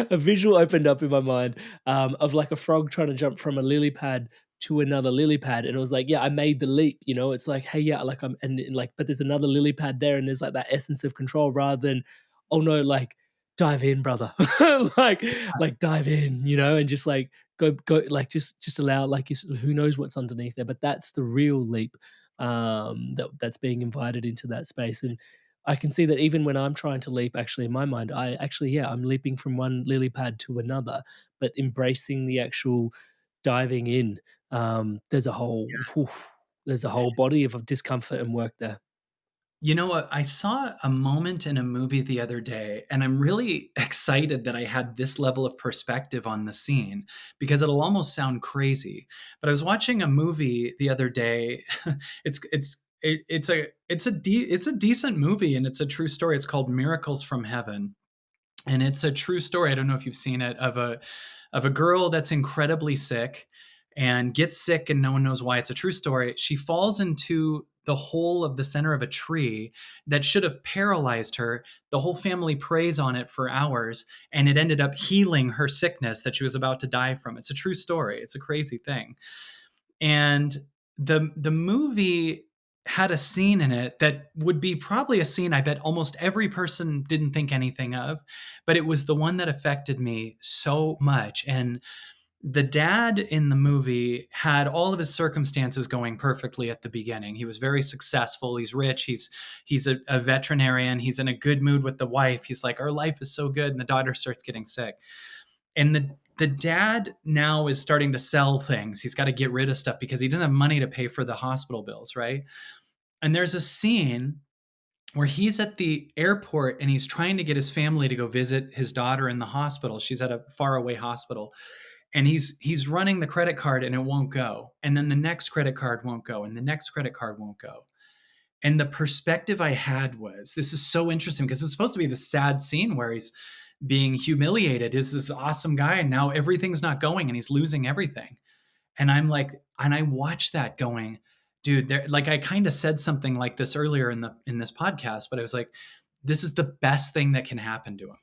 A visual opened up in my mind of like a frog trying to jump from a lily pad to another lily pad, and it was like, yeah, I made the leap. It's like, hey, yeah, like but there's another lily pad there, and there's like that essence of control rather than, oh no, like dive in, brother, like dive in, and just like go, like just allow, like, who knows what's underneath there, but that's the real leap that's being invited into that space. And I can see that even when I'm trying to leap, actually in my mind, I'm leaping from one lily pad to another, but embracing the actual diving in. There's a whole body of discomfort and work there. You know what? I saw a moment in a movie the other day, and I'm really excited that I had this level of perspective on the scene, because it'll almost sound crazy. But I was watching a movie the other day. It's a decent movie, and it's a true story. It's called Miracles from Heaven, and it's a true story. I don't know if you've seen it, of a girl that's incredibly sick and gets sick, and no one knows why. It's a true story. She falls into the hole of the center of a tree that should have paralyzed her. The whole family preys on it for hours, and it ended up healing her sickness that she was about to die from. It's a true story. It's a crazy thing. And the movie had a scene in it that would be probably a scene I bet almost every person didn't think anything of, but it was the one that affected me so much. And the dad in the movie had all of his circumstances going perfectly at the beginning. He was very successful. He's rich. He's a veterinarian. He's in a good mood with the wife. He's like, our life is so good. And the daughter starts getting sick. And the dad now is starting to sell things. He's got to get rid of stuff because he doesn't have money to pay for the hospital bills, right? And there's a scene where he's at the airport and he's trying to get his family to go visit his daughter in the hospital. She's at a faraway hospital. And he's running the credit card and it won't go. And then the next credit card won't go. And the next credit card won't go. And the perspective I had was, this is so interesting, because it's supposed to be the sad scene where he's being humiliated. Is this awesome guy, and now everything's not going and he's losing everything. And I'm like, and I watched that going, dude, there, like, I kind of said something like this earlier in this podcast, but I was like, this is the best thing that can happen to him.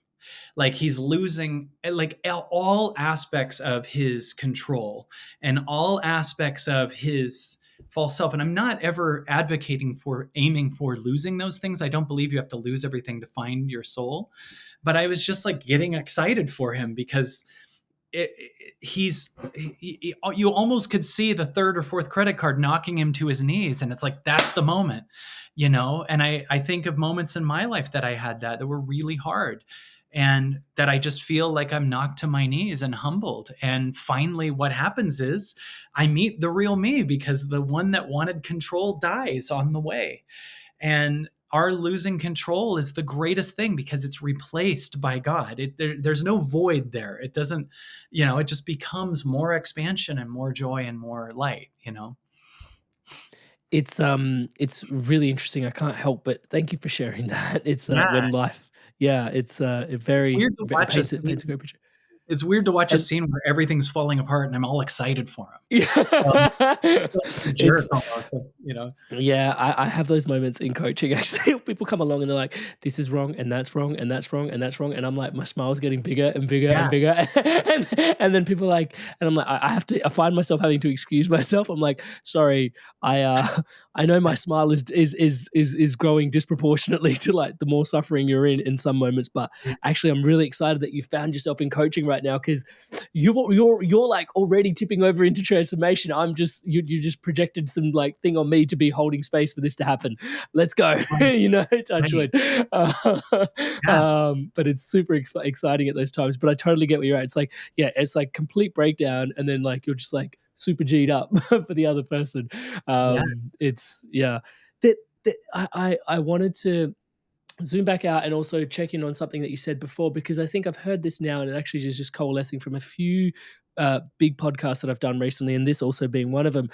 Like, he's losing like all aspects of his control and all aspects of his false self. And I'm not ever advocating for aiming for losing those things. I don't believe you have to lose everything to find your soul. But I was just like getting excited for him, because you almost could see the third or fourth credit card knocking him to his knees. And it's like, that's the moment. And I think of moments in my life that I had that were really hard. and that I just feel like I'm knocked to my knees and humbled. And finally, what happens is I meet the real me, because the one that wanted control dies on the way. And our losing control is the greatest thing, because it's replaced by God. There's no void there. It doesn't, it just becomes more expansion and more joy and more light. It's really interesting. I can't help but thank you for sharing that. It's Yeah. when life, yeah, it's a It's very weird to watch a paints a scene. great picture. It's weird to watch a And scene where everything's falling apart and I'm all excited for him. yeah, I feel like a jerk it's almost. yeah, I have those moments in coaching actually. People come along and they're like, "This is wrong, and that's wrong, and that's wrong, and that's wrong," and I'm like, my smile's getting bigger and bigger Yeah. and bigger, and then people are like, and I'm like, I find myself having to excuse myself. I'm like, sorry, I know my smile is growing disproportionately to like the more suffering you're in some moments, but actually, I'm really excited that you found yourself in coaching right now, because you're like already tipping over into transformation. I'm just you just projected some like thing on me to be holding space for this to happen. Let's go, Right. touch wood. Yeah. But it's super exciting at those times. But I totally get what you're at. It's like, yeah, it's like complete breakdown, and then like you're just like super G'd up for the other person. Yes. It's yeah. I wanted to zoom back out and also check in on something that you said before, because I think I've heard this now, and it actually is just coalescing from a few big podcasts that I've done recently, and this also being one of them.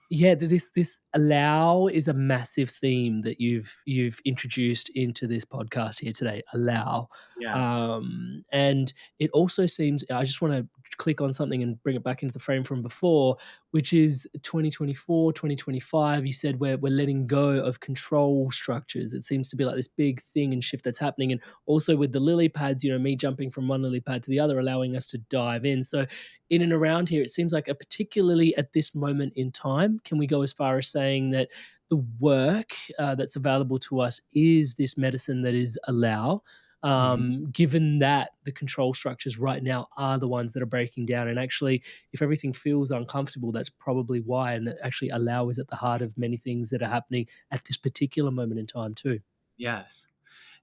Yeah, this allow is a massive theme that you've introduced into this podcast here today. Allow, Yes. and it also seems, I just want to click on something and bring it back into the frame from before, which is 2024, 2025. You said we're letting go of control structures. It seems to be like this big thing and shift that's happening, and also with the lily pads, me jumping from one lily pad to the other, allowing us to dive in. So in and around here, it seems like, particularly at this moment in time, can we go as far as saying that the work that's available to us is this medicine that is allow, Mhm. given that the control structures right now are the ones that are breaking down. And actually, if everything feels uncomfortable, that's probably why. And that actually allow is at the heart of many things that are happening at this particular moment in time too. Yes.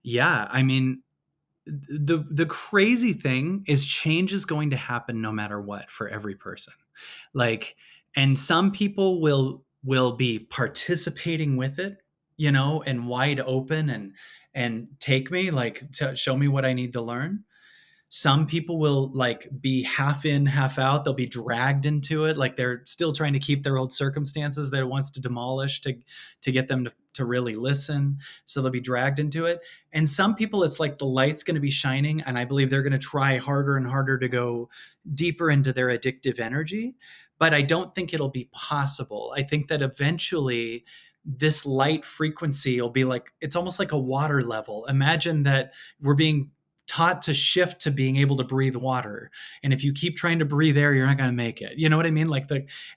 Yeah. I mean, the crazy thing is change is going to happen no matter what for every person. Like, and some people will be participating with it, and wide open and take me, like, to show me what I need to learn. Some people will like be half in, half out. They'll be dragged into it, like they're still trying to keep their old circumstances that it wants to demolish to get them to really listen. So they'll be dragged into it. And some people, it's like the light's going to be shining, and I believe they're going to try harder and harder to go deeper into their addictive energy. But I don't think it'll be possible. I think that eventually this light frequency will be like, it's almost like a water level. Imagine that we're being taught to shift to being able to breathe water. And if you keep trying to breathe air, you're not going to make it. You know what I mean?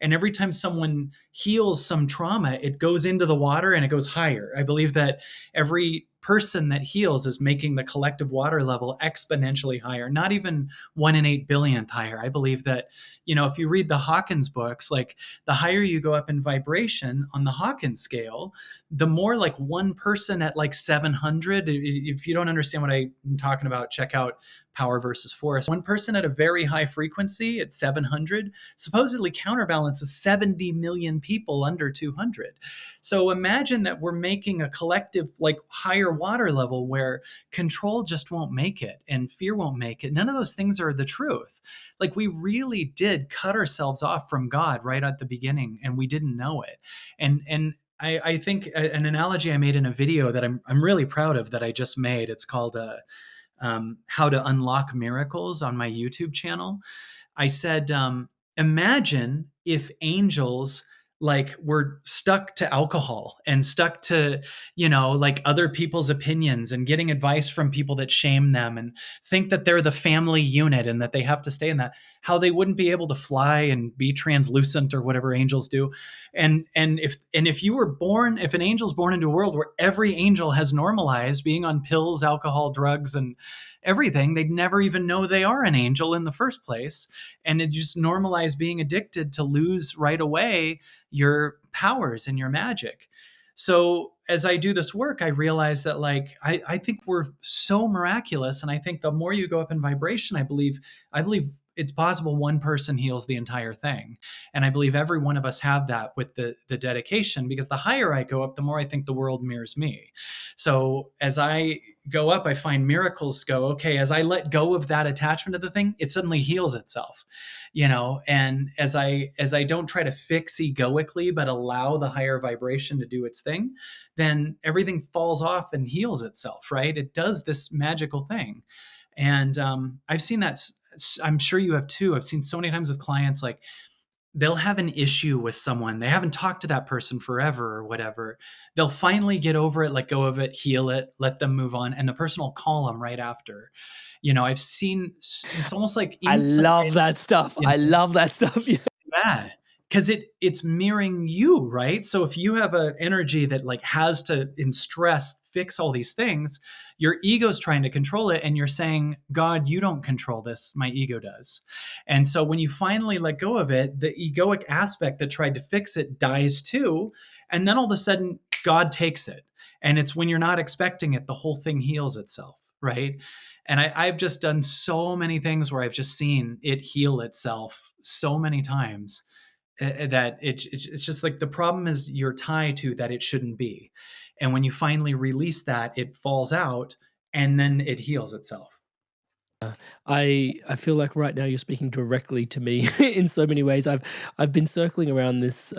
And every time someone heals some trauma, it goes into the water and it goes higher. I believe that every person that heals is making the collective water level exponentially higher, not even 1 in 8 billionth higher. I believe that, if you read the Hawkins books, like the higher you go up in vibration on the Hawkins scale, the more like one person at like 700. If you don't understand what I'm talking about, check out Power versus Force. One person at a very high frequency at 700 supposedly counterbalances 70 million people under 200. So imagine that we're making a collective, like, higher water level where control just won't make it and fear won't make it. None of those things are the truth. Like, we really did cut ourselves off from God right at the beginning, and we didn't know it. And I think an analogy I made in a video that I'm really proud of that I just made. It's called How to Unlock Miracles on my YouTube channel. I said, imagine if angels like were stuck to alcohol and stuck to, like other people's opinions and getting advice from people that shame them and think that they're the family unit and that they have to stay in that, how they wouldn't be able to fly and be translucent or whatever angels do. If you were born, if an angel's born into a world where every angel has normalized being on pills, alcohol, drugs, and everything, they'd never even know they are an angel in the first place. And it just normalized being addicted to lose right away your powers and your magic. So as I do this work, I realize that like I think we're so miraculous, and I think the more you go up in vibration, I believe it's possible one person heals the entire thing. And I believe every one of us have that with the dedication, because the higher I go up, the more I think the world mirrors me. So as I go up, I find miracles go, okay, as I let go of that attachment to the thing, it suddenly heals itself, and as I don't try to fix egoically, but allow the higher vibration to do its thing, then everything falls off and heals itself, right? It does this magical thing. And I've seen that. I'm sure you have too. I've seen so many times with clients, like they'll have an issue with someone. They haven't talked to that person forever or whatever. They'll finally get over it, let go of it, heal it, let them move on. And the person will call them right after. I've seen, it's almost like I love that stuff. you know? I love that stuff. Yeah. Yeah, because it's mirroring you, right? So if you have an energy that like has to, in stress, fix all these things, your ego's trying to control it, and you're saying, God, you don't control this, my ego does. And so when you finally let go of it, the egoic aspect that tried to fix it dies too, and then all of a sudden God takes it. And it's when you're not expecting it, the whole thing heals itself, right? And I've just done so many things where I've just seen it heal itself so many times, that it's just like the problem is you're tied to that it shouldn't be. And when you finally release that, it falls out and then it heals itself. I feel like right now you're speaking directly to me in so many ways. I've been circling around this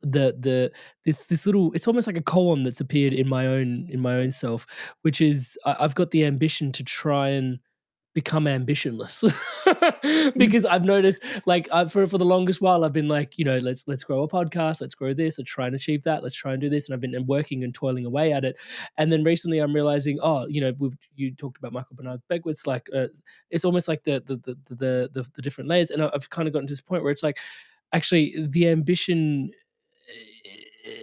this little, it's almost like a koan that's appeared in my own self, which is I've got the ambition to try and become ambitionless. Because I've noticed, like, for the longest while I've been like, let's grow a podcast, let's grow this, let's try and achieve that, let's try and do this, and I've been working and toiling away at it. And then recently I'm realizing, you talked about Michael Bernard Beckwith's, like, it's almost like the different layers, and I've kind of gotten to this point where it's like, actually the ambition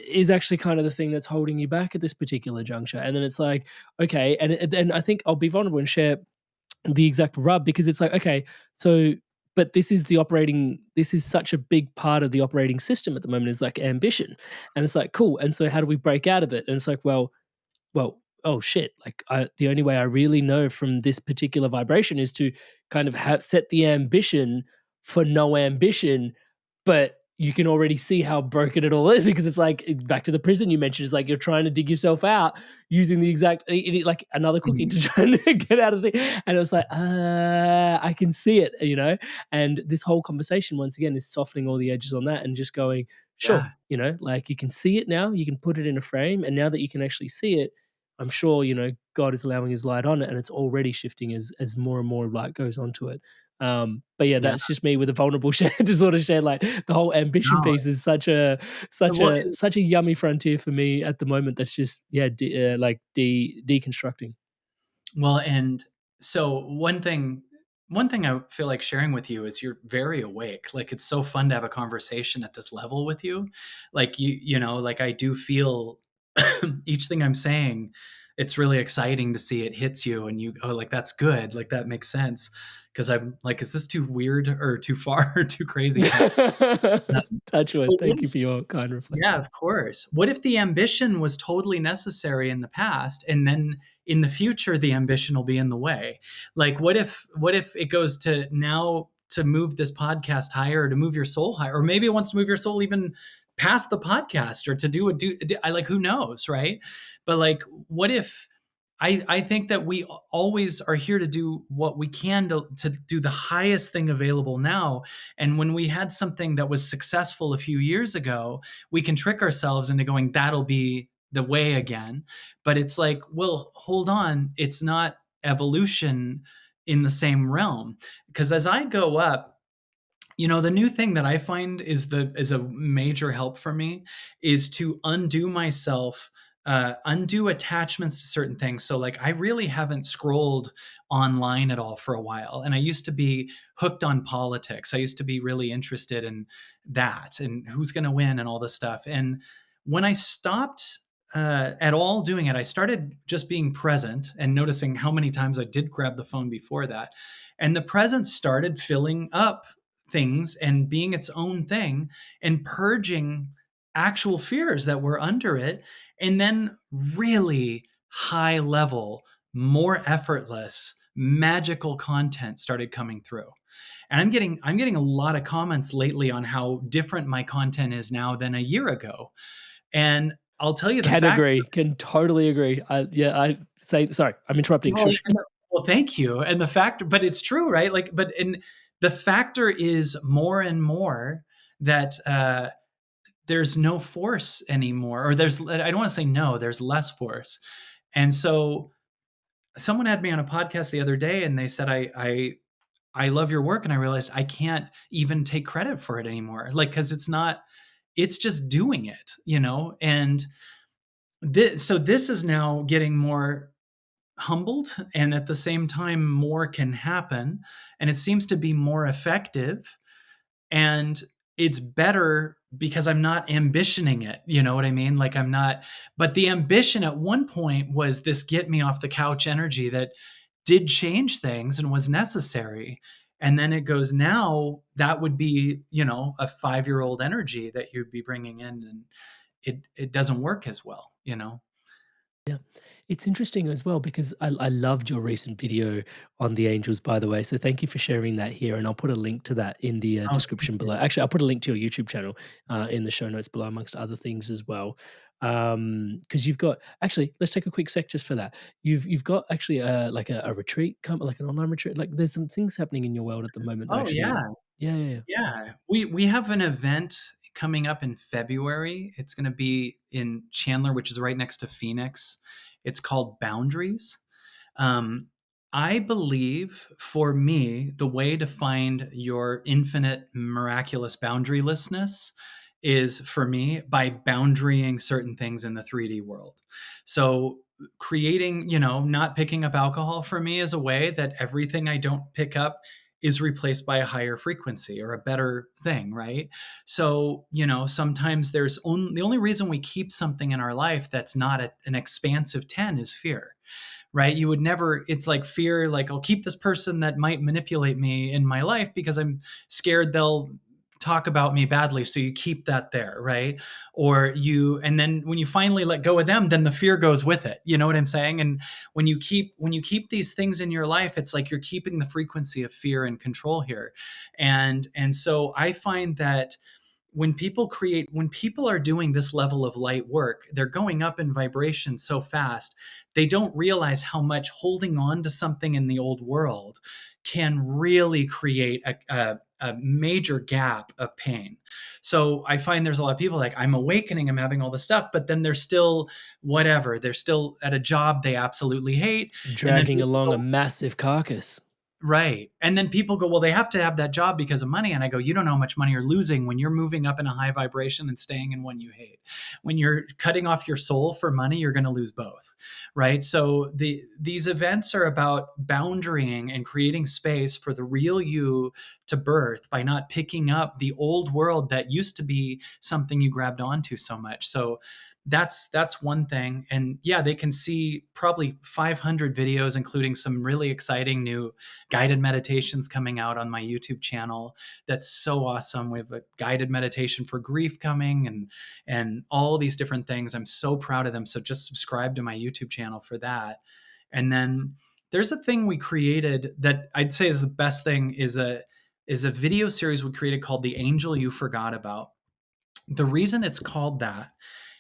is actually kind of the thing that's holding you back at this particular juncture. And then it's like, okay, and I think I'll be vulnerable and share the exact rub, because it's like, okay, so but this is such a big part of the operating system at the moment, is like ambition. And it's like, cool, and so how do we break out of it? And it's like, well, oh shit, like the only way I really know from this particular vibration is to kind of set the ambition for no ambition. But you can already see how broken it all is, because it's like, back to the prison you mentioned, it's like you're trying to dig yourself out using the exact, like another cookie to try and get out of the, and it was like, I can see it, and this whole conversation once again is softening all the edges on that and just going, sure, like you can see it now, you can put it in a frame, and now that you can actually see it, I'm sure, God is allowing his light on it, and it's already shifting as more and more light goes onto it. But yeah, Yeah. that's just me with a vulnerable share to sort of share, like, the whole ambition No. piece is such a yummy frontier for me at the moment. That's just, deconstructing. Well, and so one thing I feel like sharing with you is you're very awake. Like it's so fun to have a conversation at this level with you. Like like I do feel each thing I'm saying, it's really exciting to see it hits you and you go, like, that's good. Like that makes sense. Cause I'm like, is this too weird or too far or too crazy? Touch wood. But Thank you for your kind reflection. yeah, of course. What if the ambition was totally necessary in the past, and then in the future the ambition will be in the way? Like what if it goes to now to move this podcast higher, or to move your soul higher, or maybe it wants to move your soul even past the podcast, or to I like, who knows, right? But like, what if I think that we always are here to do what we can to do the highest thing available now. And when we had something that was successful a few years ago, we can trick ourselves into going, that'll be the way again. But it's like, well, hold on. It's not evolution in the same realm. Because as I go up, the new thing that I find is a major help for me is to undo myself, undo attachments to certain things. So like I really haven't scrolled online at all for a while. And I used to be hooked on politics. I used to be really interested in that and who's going to win and all this stuff. And when I stopped at all doing it, I started just being present and noticing how many times I did grab the phone before that. And the presence started filling up things and being its own thing and purging actual fears that were under it. And then really high level, more effortless, magical content started coming through. And I'm getting a lot of comments lately on how different my content is now than a year ago. And I'll tell you the Can fact. agree. Can totally agree. I say sorry. I'm interrupting. Well, Shush. well, thank you. And the fact, but it's true, right? Like, but in the factor is more and more that there's no force anymore, or I don't want to say no, there's less force. And so someone had me on a podcast the other day, and they said, I love your work, and I realized I can't even take credit for it anymore, like because it's just doing it, and so this is now getting more humbled, and at the same time more can happen, and it seems to be more effective, and it's better because I'm not ambitioning it, you know what I mean? Like I'm not, but the ambition at one point was this get me off the couch energy that did change things and was necessary. And then it goes, now that would be, a 5-year-old energy that you'd be bringing in, and it doesn't work as well. Yeah. It's interesting as well because I loved your recent video on the angels, by the way. So thank you for sharing that here. And I'll put a link to that in the Oh, description below. Actually, I'll put a link to your YouTube channel in the show notes below, amongst other things as well. Because you've got actually, let's take a quick sec just for that. You've got actually like a retreat, like an online retreat. Like there's some things happening in your world at the moment that oh actually, yeah. yeah. Yeah, we have an event coming up in February. It's going to be in Chandler, which is right next to Phoenix. It's called Boundaries. Um, I believe for me, the way to find your infinite, miraculous boundarylessness is for me by boundarying certain things in the 3D world. So creating, not picking up alcohol for me is a way that everything I don't pick up is replaced by a higher frequency or a better thing, right? So, sometimes the only reason we keep something in our life that's not an expansive 10 is fear, right? You would never, it's like fear, like I'll keep this person that might manipulate me in my life because I'm scared they'll talk about me badly. So you keep that there, right? And then when you finally let go of them, then the fear goes with it. You know what I'm saying? And when you keep these things in your life, it's like you're keeping the frequency of fear and control here. And so I find that when people are doing this level of light work, they're going up in vibration so fast, they don't realize how much holding on to something in the old world can really create a major gap of pain. So I find there's a lot of people like, I'm awakening, I'm having all this stuff, but then they're still whatever. They're still at a job they absolutely hate. And then Dragging people along a go, massive carcass. right. And then people go, well, they have to have that job because of money. And I go, you don't know how much money you're losing when you're moving up in a high vibration and staying in one you hate. When you're cutting off your soul for money, you're going to lose both. Right. So these events are about boundarying and creating space for the real you to birth by not picking up the old world that used to be something you grabbed onto so much. So that's one thing. And yeah, they can see probably 500 videos, including some really exciting new guided meditations coming out on my YouTube channel. That's so awesome. We have a guided meditation for grief coming, and all these different things. I'm so proud of them. So just subscribe to my YouTube channel for that. And then there's a thing we created that I'd say is the best thing, is a video series we created called The Angel You Forgot About. The reason it's called that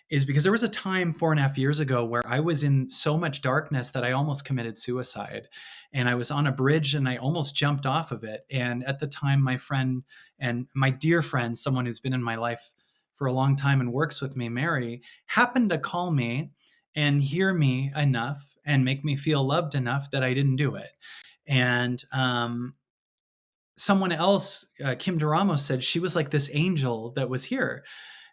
is because there was a time 4.5 years ago where I was in so much darkness that I almost committed suicide. And I was on a bridge and I almost jumped off of it. And at the time, my friend and my dear friend, someone who's been in my life for a long time and works with me, Mary, happened to call me and hear me enough and make me feel loved enough that I didn't do it. And someone else, Kim DeRamos, said she was like this angel that was here.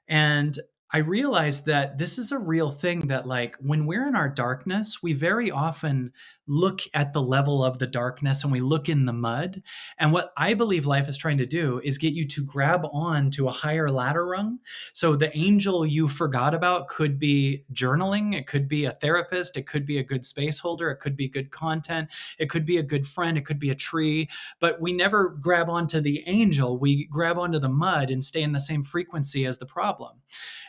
And I realized that this is a real thing, that like when we're in our darkness, we very often look at the level of the darkness and we look in the mud. And what I believe life is trying to do is get you to grab on to a higher ladder rung. So the angel you forgot about could be journaling, it could be a therapist, it could be a good space holder, it could be good content, it could be a good friend, it could be a tree. But we never grab onto the angel, we grab onto the mud and stay in the same frequency as the problem.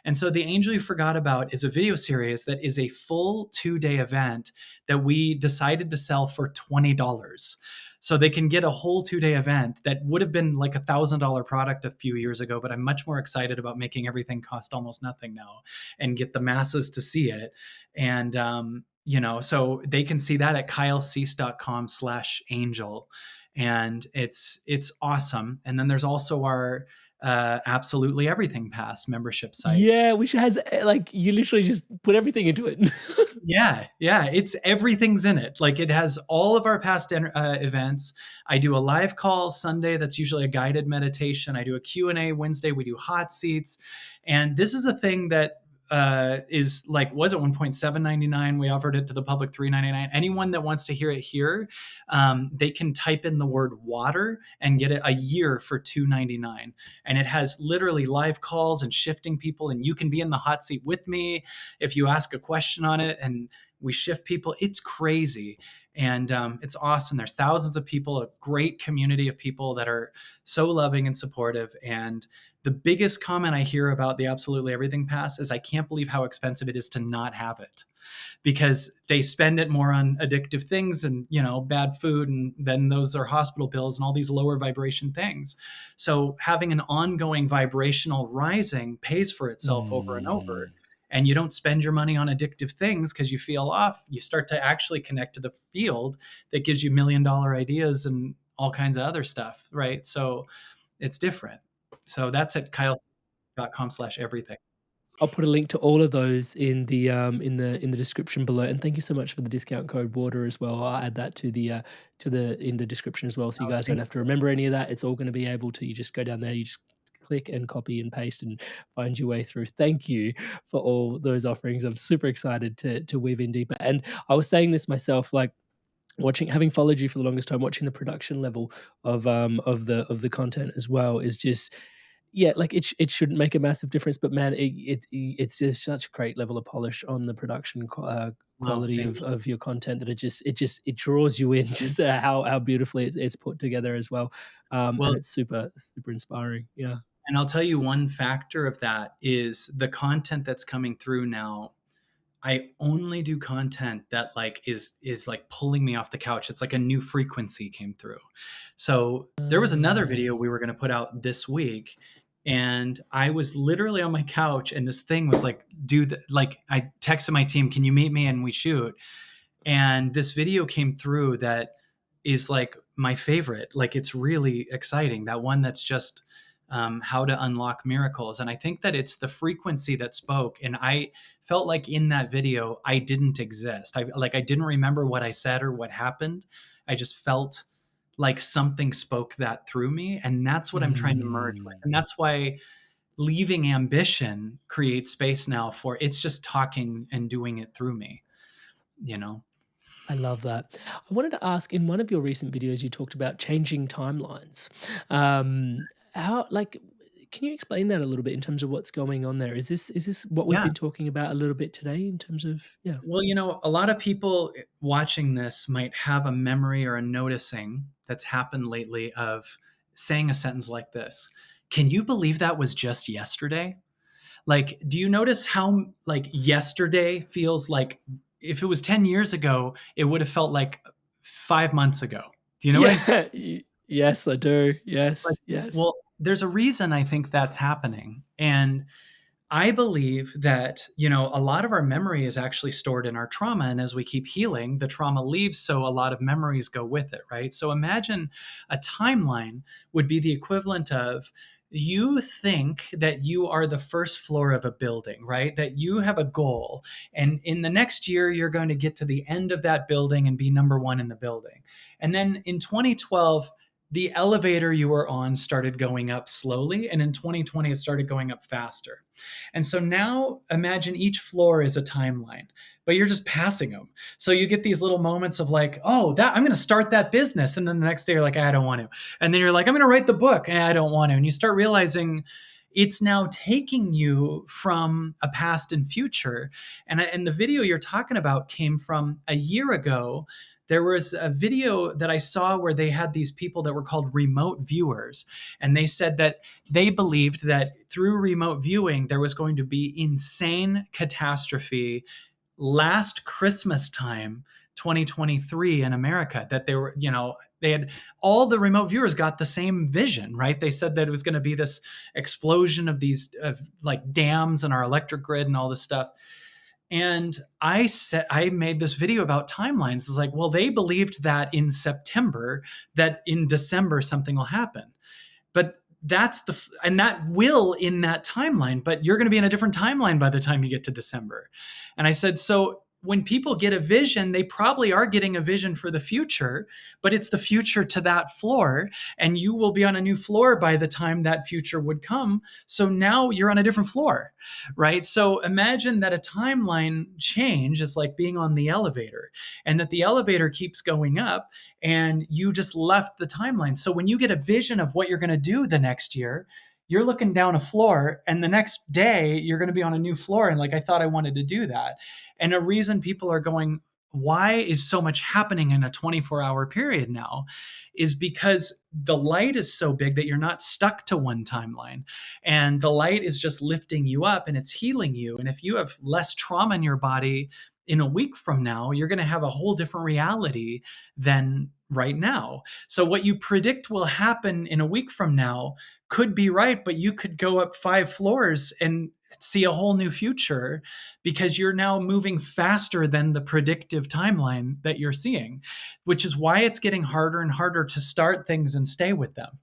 And so The Angel You Forgot About is a video series that is a full 2-day event that we decided to sell for $20. So they can get a whole 2-day event that would have been like $1,000 product a few years ago, but I'm much more excited about making everything cost almost nothing now and get the masses to see it. And, so they can see that at kylecease.com/angel. And it's awesome. And then there's also our Absolutely Everything Pass membership site. Yeah, which has like you literally just put everything into it. Yeah, it's everything's in it. Like it has all of our past events. I do a live call Sunday that's usually a guided meditation. I do a Q&A Wednesday. We do hot seats. And this is a thing that is like, was at one point $7.99. We offered it to the public $3.99. Anyone that wants to hear it here, they can type in the word water and get it a year for $2.99. And it has literally live calls and shifting people, and you can be in the hot seat with me if you ask a question on it, and we shift people. It's crazy. And it's awesome. There's thousands of people, a great community of people that are so loving and supportive. And the biggest comment I hear about the Absolutely Everything Pass is I can't believe how expensive it is to not have it, because they spend it more on addictive things and, bad food. And then those are hospital bills and all these lower vibration things. So having an ongoing vibrational rising pays for itself over and over. And you don't spend your money on addictive things because you feel off. You start to actually connect to the field that gives you $1 million ideas and all kinds of other stuff. Right. So it's different. So that's at kylecease.com/everything. I'll put a link to all of those in the description below. And thank you so much for the discount code water as well. I'll add that to the in the description as well, so you guys don't have to remember any of that. It's all going to be able to. You just go down there, you just click and copy and paste and find your way through. Thank you for all those offerings. I'm super excited to weave in deeper. And I was saying this myself, like having followed you for the longest time, watching the production level of the content as well is just, yeah, like it shouldn't make a massive difference, but man, it's just such a great level of polish on the production quality of your content that it draws you in, just how beautifully it's put together as well. And it's super inspiring. Yeah. And I'll tell you, one factor of that is the content that's coming through now. I only do content that like is like pulling me off the couch. It's like a new frequency came through. So there was another video we were going to put out this week, and I was literally on my couch, and this thing was like, I texted my team, can you meet me and we shoot? And this video came through that is like my favorite. Like, it's really exciting. That one that's just how to unlock miracles. And I think that it's the frequency that spoke. And I felt like in that video, I didn't exist. I didn't remember what I said or what happened. I just felt like something spoke that through me. And that's what I'm trying to merge with. And that's why leaving ambition creates space now for it's just talking and doing it through me, I love that. I wanted to ask, in one of your recent videos, you talked about changing timelines. Can you explain that a little bit in terms of what's going on there? Is this what we've been talking about a little bit today in terms of, yeah? Well, a lot of people watching this might have a memory or a noticing that's happened lately of saying a sentence like this. Can you believe that was just yesterday? Like, do you notice how like yesterday feels like if it was 10 years ago, it would have felt like 5 months ago. Do you know what I'm saying? Yes, I do. Yes. Yes. Well, there's a reason I think that's happening. And I believe that, a lot of our memory is actually stored in our trauma. And as we keep healing, the trauma leaves. So a lot of memories go with it, right? So imagine a timeline would be the equivalent of, you think that you are the first floor of a building, right? That you have a goal. And in the next year, you're going to get to the end of that building and be number one in the building. And then in 2012, the elevator you were on started going up slowly, and in 2020 it started going up faster. And so now imagine each floor is a timeline, but you're just passing them. So you get these little moments of like, oh, that I'm going to start that business, and then the next day you're like, I don't want to. And then you're like, I'm going to write the book, and I don't want to. And you start realizing it's now taking you from a past and future. And the video you're talking about came from a year ago. There was a video that I saw where they had these people that were called remote viewers. And they said that they believed that through remote viewing, there was going to be insane catastrophe last Christmas time, 2023 in America, that they were, they had all the remote viewers got the same vision, right? They said that it was going to be this explosion of these like dams in our electric grid and all this stuff. And I made this video about timelines. It's like, well, they believed that in September, that in December something will happen. But and that will in that timeline, but you're going to be in a different timeline by the time you get to December. And I said, so when people get a vision, they probably are getting a vision for the future, but it's the future to that floor, and you will be on a new floor by the time that future would come. So now you're on a different floor, right? So imagine that a timeline change is like being on the elevator, and that the elevator keeps going up and you just left the timeline. So when you get a vision of what you're going to do the next year, you're looking down a floor, and the next day you're going to be on a new floor. And like, I thought I wanted to do that. And a reason people are going, why is so much happening in a 24-hour period now, is because the light is so big that you're not stuck to one timeline. And the light is just lifting you up and it's healing you. And if you have less trauma in your body in a week from now, you're going to have a whole different reality than right now. So what you predict will happen in a week from now could be right, but you could go up 5 floors and see a whole new future, because you're now moving faster than the predictive timeline that you're seeing, which is why it's getting harder and harder to start things and stay with them.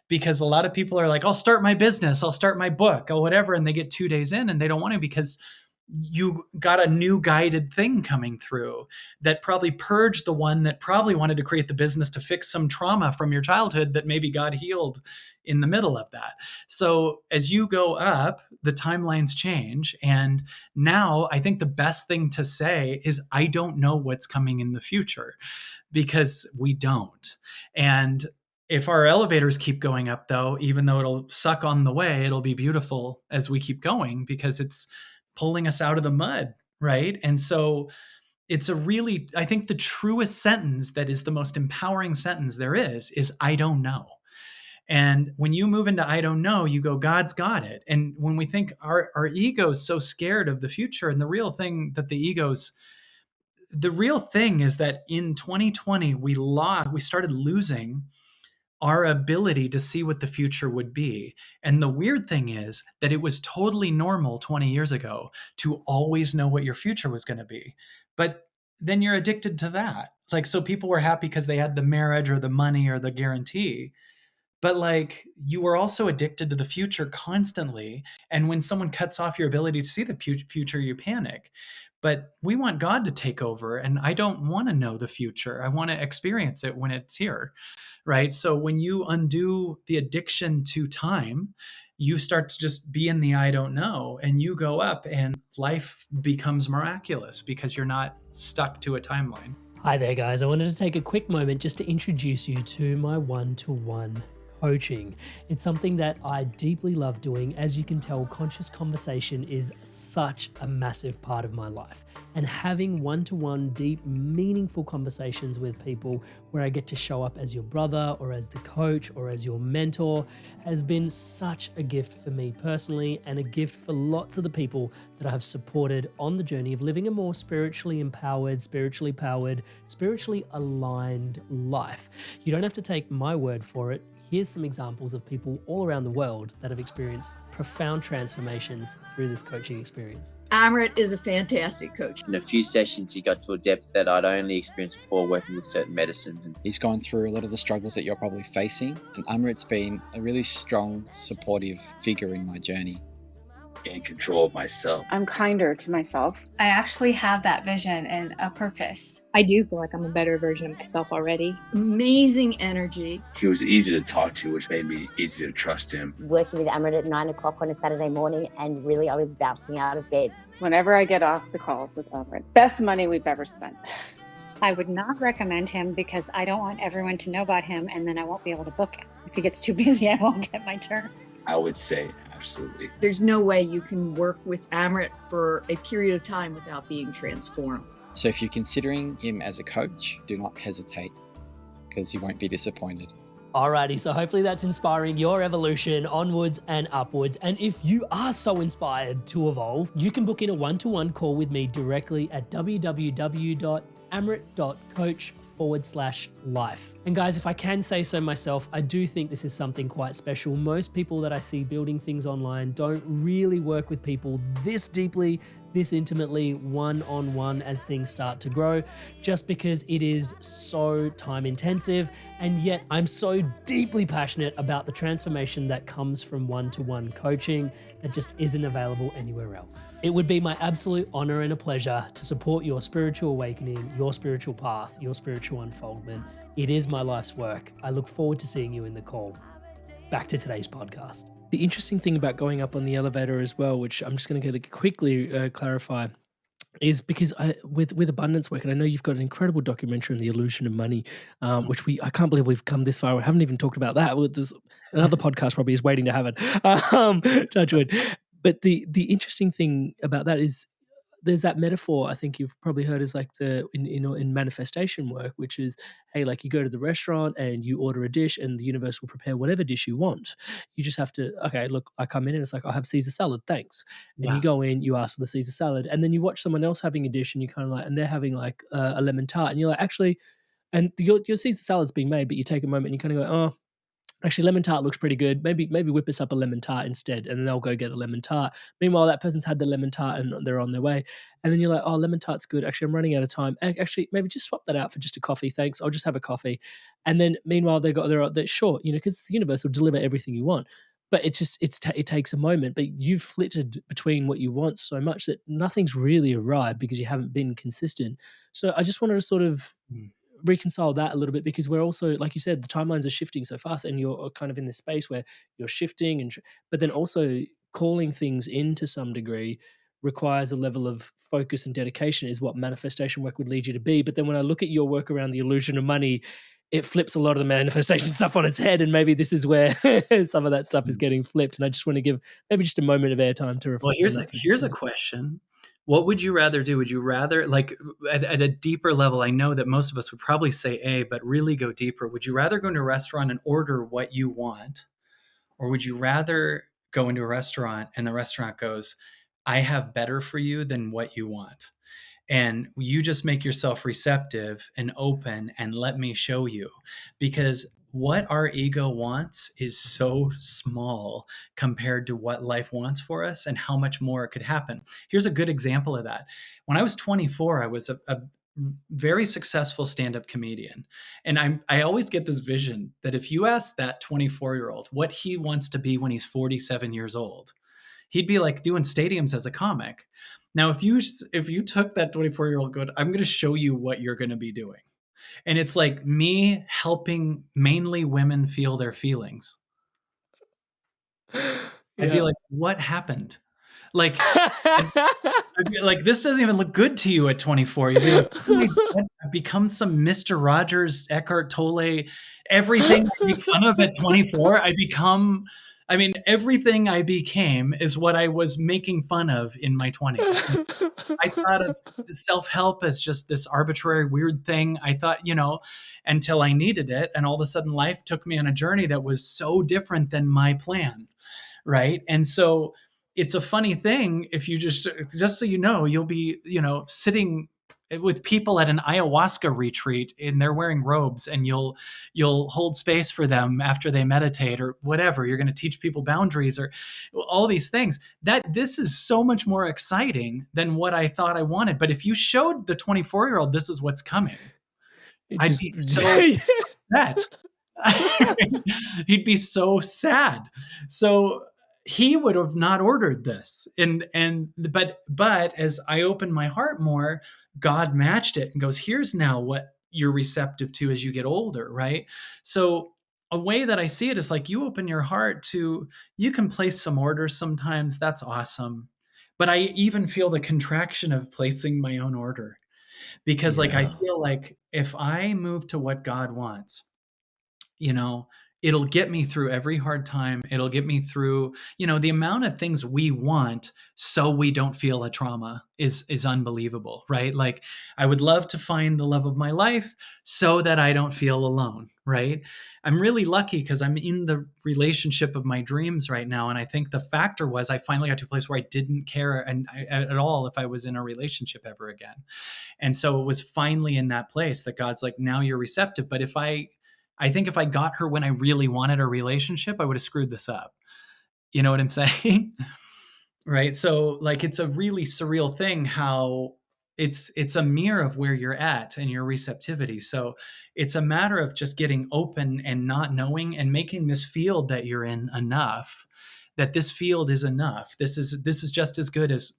Because a lot of people are like, I'll start my business, I'll start my book or whatever. And they get 2 days in and they don't want to, because you got a new guided thing coming through that probably purged the one that probably wanted to create the business to fix some trauma from your childhood that maybe God healed in the middle of that. So as you go up, the timelines change. And now I think the best thing to say is, I don't know what's coming in the future, because we don't. And if our elevators keep going up, though, even though it'll suck on the way, it'll be beautiful as we keep going, because it's pulling us out of the mud, right? And so it's I think the truest sentence that is the most empowering sentence there is I don't know. And when you move into I don't know, you go, God's got it. And when we think our ego is so scared of the future, and the real thing is that in 2020, we started losing our ability to see what the future would be. And the weird thing is that it was totally normal 20 years ago to always know what your future was going to be. But then you're addicted to that. Like, so people were happy because they had the marriage or the money or the guarantee. But like, you were also addicted to the future constantly. And when someone cuts off your ability to see the future, you panic. But we want God to take over. And I don't want to know the future. I want to experience it when it's here. Right? So when you undo the addiction to time, you start to just be in the I don't know, and you go up, and life becomes miraculous because you're not stuck to a timeline. Hi there, guys. I wanted to take a quick moment just to introduce you to my one-to-one coaching. It's something that I deeply love doing. As you can tell, conscious conversation is such a massive part of my life. And having one-to-one, deep, meaningful conversations with people where I get to show up as your brother or as the coach or as your mentor has been such a gift for me personally, and a gift for lots of the people that I have supported on the journey of living a more spiritually empowered, spiritually powered, spiritually aligned life. You don't have to take my word for it. Here's some examples of people all around the world that have experienced profound transformations through this coaching experience. Amrit is a fantastic coach. In a few sessions, he got to a depth that I'd only experienced before working with certain medicines. And He's gone through a lot of the struggles that you're probably facing, and Amrit's been a really strong, supportive figure in my journey. in control of myself. I'm kinder to myself. I actually have that vision and a purpose. I do feel like I'm a better version of myself already. Amazing energy. He was easy to talk to, which made me easy to trust him. Working with Amrit at 9 o'clock on a Saturday morning, and really I was bouncing out of bed. Whenever I get off the calls with Amrit, best money we've ever spent. I would not recommend him because I don't want everyone to know about him and then I won't be able to book him. If he gets too busy, I won't get my turn. I would say absolutely. There's no way you can work with Amrit for a period of time without being transformed. So if you're considering him as a coach, do not hesitate because you won't be disappointed. Alrighty, so hopefully that's inspiring your evolution onwards and upwards. And if you are so inspired to evolve, you can book in a one-to-one call with me directly at www.amrit.coach/life. And guys, if I can say so myself, I do think this is something quite special. Most people that I see building things online don't really work with people this deeply, this intimately, one-on-one as things start to grow, just because it is so time intensive. And yet I'm so deeply passionate about the transformation that comes from one-to-one coaching that just isn't available anywhere else. It would be my absolute honor and a pleasure to support your spiritual awakening, your spiritual path, your spiritual unfoldment. It is my life's work. I look forward to seeing you in the call. Back to today's podcast. The interesting thing about going up on the elevator as well, which I'm just going to quickly clarify, is because with abundance work, and I know you've got an incredible documentary on the illusion of money, which I can't believe we've come this far. We haven't even talked about that. There's another podcast probably is waiting to have it. Touch wood. But the interesting thing about that is there's that metaphor I think you've probably heard is like in manifestation work, which is, hey, like you go to the restaurant and you order a dish and the universe will prepare whatever dish you want. You just have to, okay, look, I come in and it's like, I'll have Caesar salad, thanks. And you go in, you ask for the Caesar salad, and then you watch someone else having a dish and you kind of like, and they're having like a lemon tart, and you're like, actually, and your Caesar salad's being made, but you take a moment and you kind of go, oh, actually, lemon tart looks pretty good. Maybe whip us up a lemon tart instead, and then they'll go get a lemon tart. Meanwhile, that person's had the lemon tart and they're on their way. And then you're like, oh, lemon tart's good. Actually, I'm running out of time. Actually, maybe just swap that out for just a coffee. Thanks. I'll just have a coffee. And then meanwhile, they're short, because the universe will deliver everything you want. But it takes a moment. But you've flitted between what you want so much that nothing's really arrived because you haven't been consistent. So I just wanted to sort of reconcile that a little bit, because we're also, like you said, the timelines are shifting so fast and you're kind of in this space where you're shifting but then also calling things in to some degree requires a level of focus and dedication, is what manifestation work would lead you to be. But then when I look at your work around the illusion of money, it flips a lot of the manifestation stuff on its head, and maybe this is where some of that stuff is getting flipped. And I just want to give maybe just a moment of airtime to reflect. Well, here's a question. What would you rather do? Would you rather, like at a deeper level, I know that most of us would probably say A, but really go deeper. Would you rather go into a restaurant and order what you want? Or would you rather go into a restaurant and the restaurant goes, I have better for you than what you want? And you just make yourself receptive and open and let me show you. Because what our ego wants is so small compared to what life wants for us and how much more could happen. Here's a good example of that. When I was 24, I was a very successful stand-up comedian. And I always get this vision that if you ask that 24-year-old what he wants to be when he's 47 years old, he'd be like doing stadiums as a comic. Now, if you took that 24-year-old, go, I'm going to show you what you're going to be doing. And it's like me helping mainly women feel their feelings. I'd be like, what happened? Like, I'd be like, this doesn't even look good to you at 24. You'd be like, I've become some Mr. Rogers, Eckhart Tolle, everything I make fun of at 24. Everything I became is what I was making fun of in my 20s. I thought of self-help as just this arbitrary, weird thing. I thought, until I needed it. And all of a sudden life took me on a journey that was so different than my plan. Right. And so it's a funny thing if you just so you know, you'll be, sitting with people at an ayahuasca retreat and they're wearing robes, and you'll hold space for them after they meditate or whatever. You're going to teach people boundaries or all these things. That this is so much more exciting than what I thought I wanted. But if you showed the 24-year-old this is what's coming, I'd be so upset. He'd be so sad. So he would have not ordered this. But as I opened my heart more, God matched it and goes, here's now what you're receptive to as you get older, right? So a way that I see it is like, you open your heart to, you can place some orders sometimes, that's awesome. But I even feel the contraction of placing my own order, because like I Yeah. feel like if I move to what God wants, you know, it'll get me through every hard time. It'll get me through, the amount of things we want so we don't feel a trauma is unbelievable, right? Like, I would love to find the love of my life so that I don't feel alone, right? I'm really lucky because I'm in the relationship of my dreams right now. And I think the factor was I finally got to a place where I didn't care at all if I was in a relationship ever again. And so it was finally in that place that God's like, now you're receptive. But I think if I got her when I really wanted a relationship, I would have screwed this up. You know what I'm saying? Right? So like, it's a really surreal thing how it's a mirror of where you're at and your receptivity. So it's a matter of just getting open and not knowing and making this field that you're in enough, that this field is enough. This is just as good as,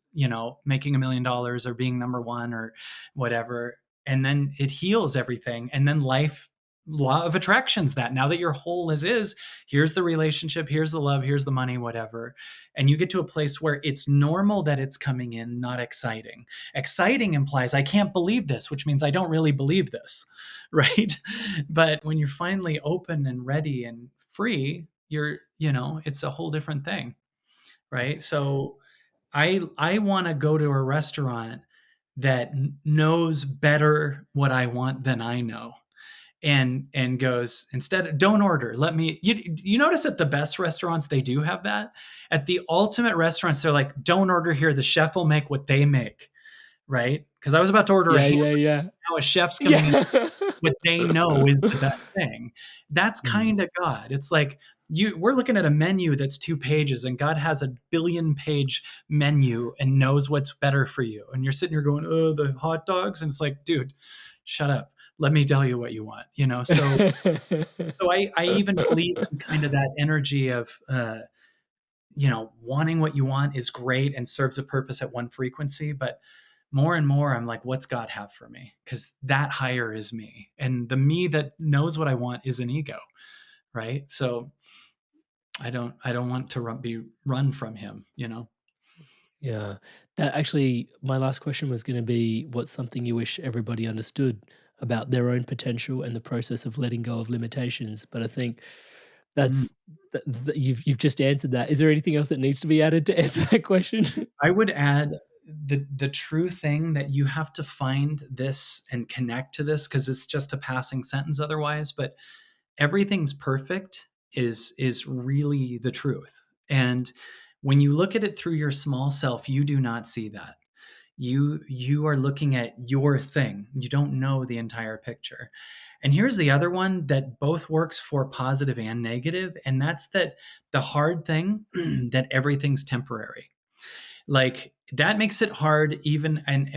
making $1 million or being number one or whatever. And then it heals everything. And then life, law of attractions, that now that you're whole as is, here's the relationship, here's the love, here's the money, whatever. And you get to a place where it's normal that it's coming in, not exciting. Exciting implies I can't believe this, which means I don't really believe this, right? But when you're finally open and ready and free, it's a whole different thing, right? So I want to go to a restaurant that knows better what I want than I know, and goes, instead, don't order, let me, you notice at the best restaurants they do have that. At the ultimate restaurants, they're like, don't order here, the chef will make what they make, right? Because I was about to order a hamburger, Yeah. now a chef's coming in, Yeah. what they know is the best thing. That's kind of God. It's like, we're looking at a menu that's 2 pages, and God has a 1 billion page menu and knows what's better for you. And you're sitting here going, oh, the hot dogs. And it's like, dude, shut up. Let me tell you what you want, So I even believe in kind of that energy of, wanting what you want is great and serves a purpose at one frequency. But more and more, I'm like, what's God have for me? Because that higher is me. And the me that knows what I want is an ego, right? So I don't want to be run from him, Yeah. That actually, my last question was going to be, what's something you wish everybody understood about their own potential and the process of letting go of limitations? But I think Mm. that's you've just answered that. Is there anything else that needs to be added to answer that question? I would add the true thing that you have to find this and connect to this, because it's just a passing sentence otherwise, but everything's perfect is really the truth. And when you look at it through your small self, you do not see that. You are looking at your thing. You don't know the entire picture. And here's the other one that both works for positive and negative, and that's that the hard thing that everything's temporary. Like, that makes it hard,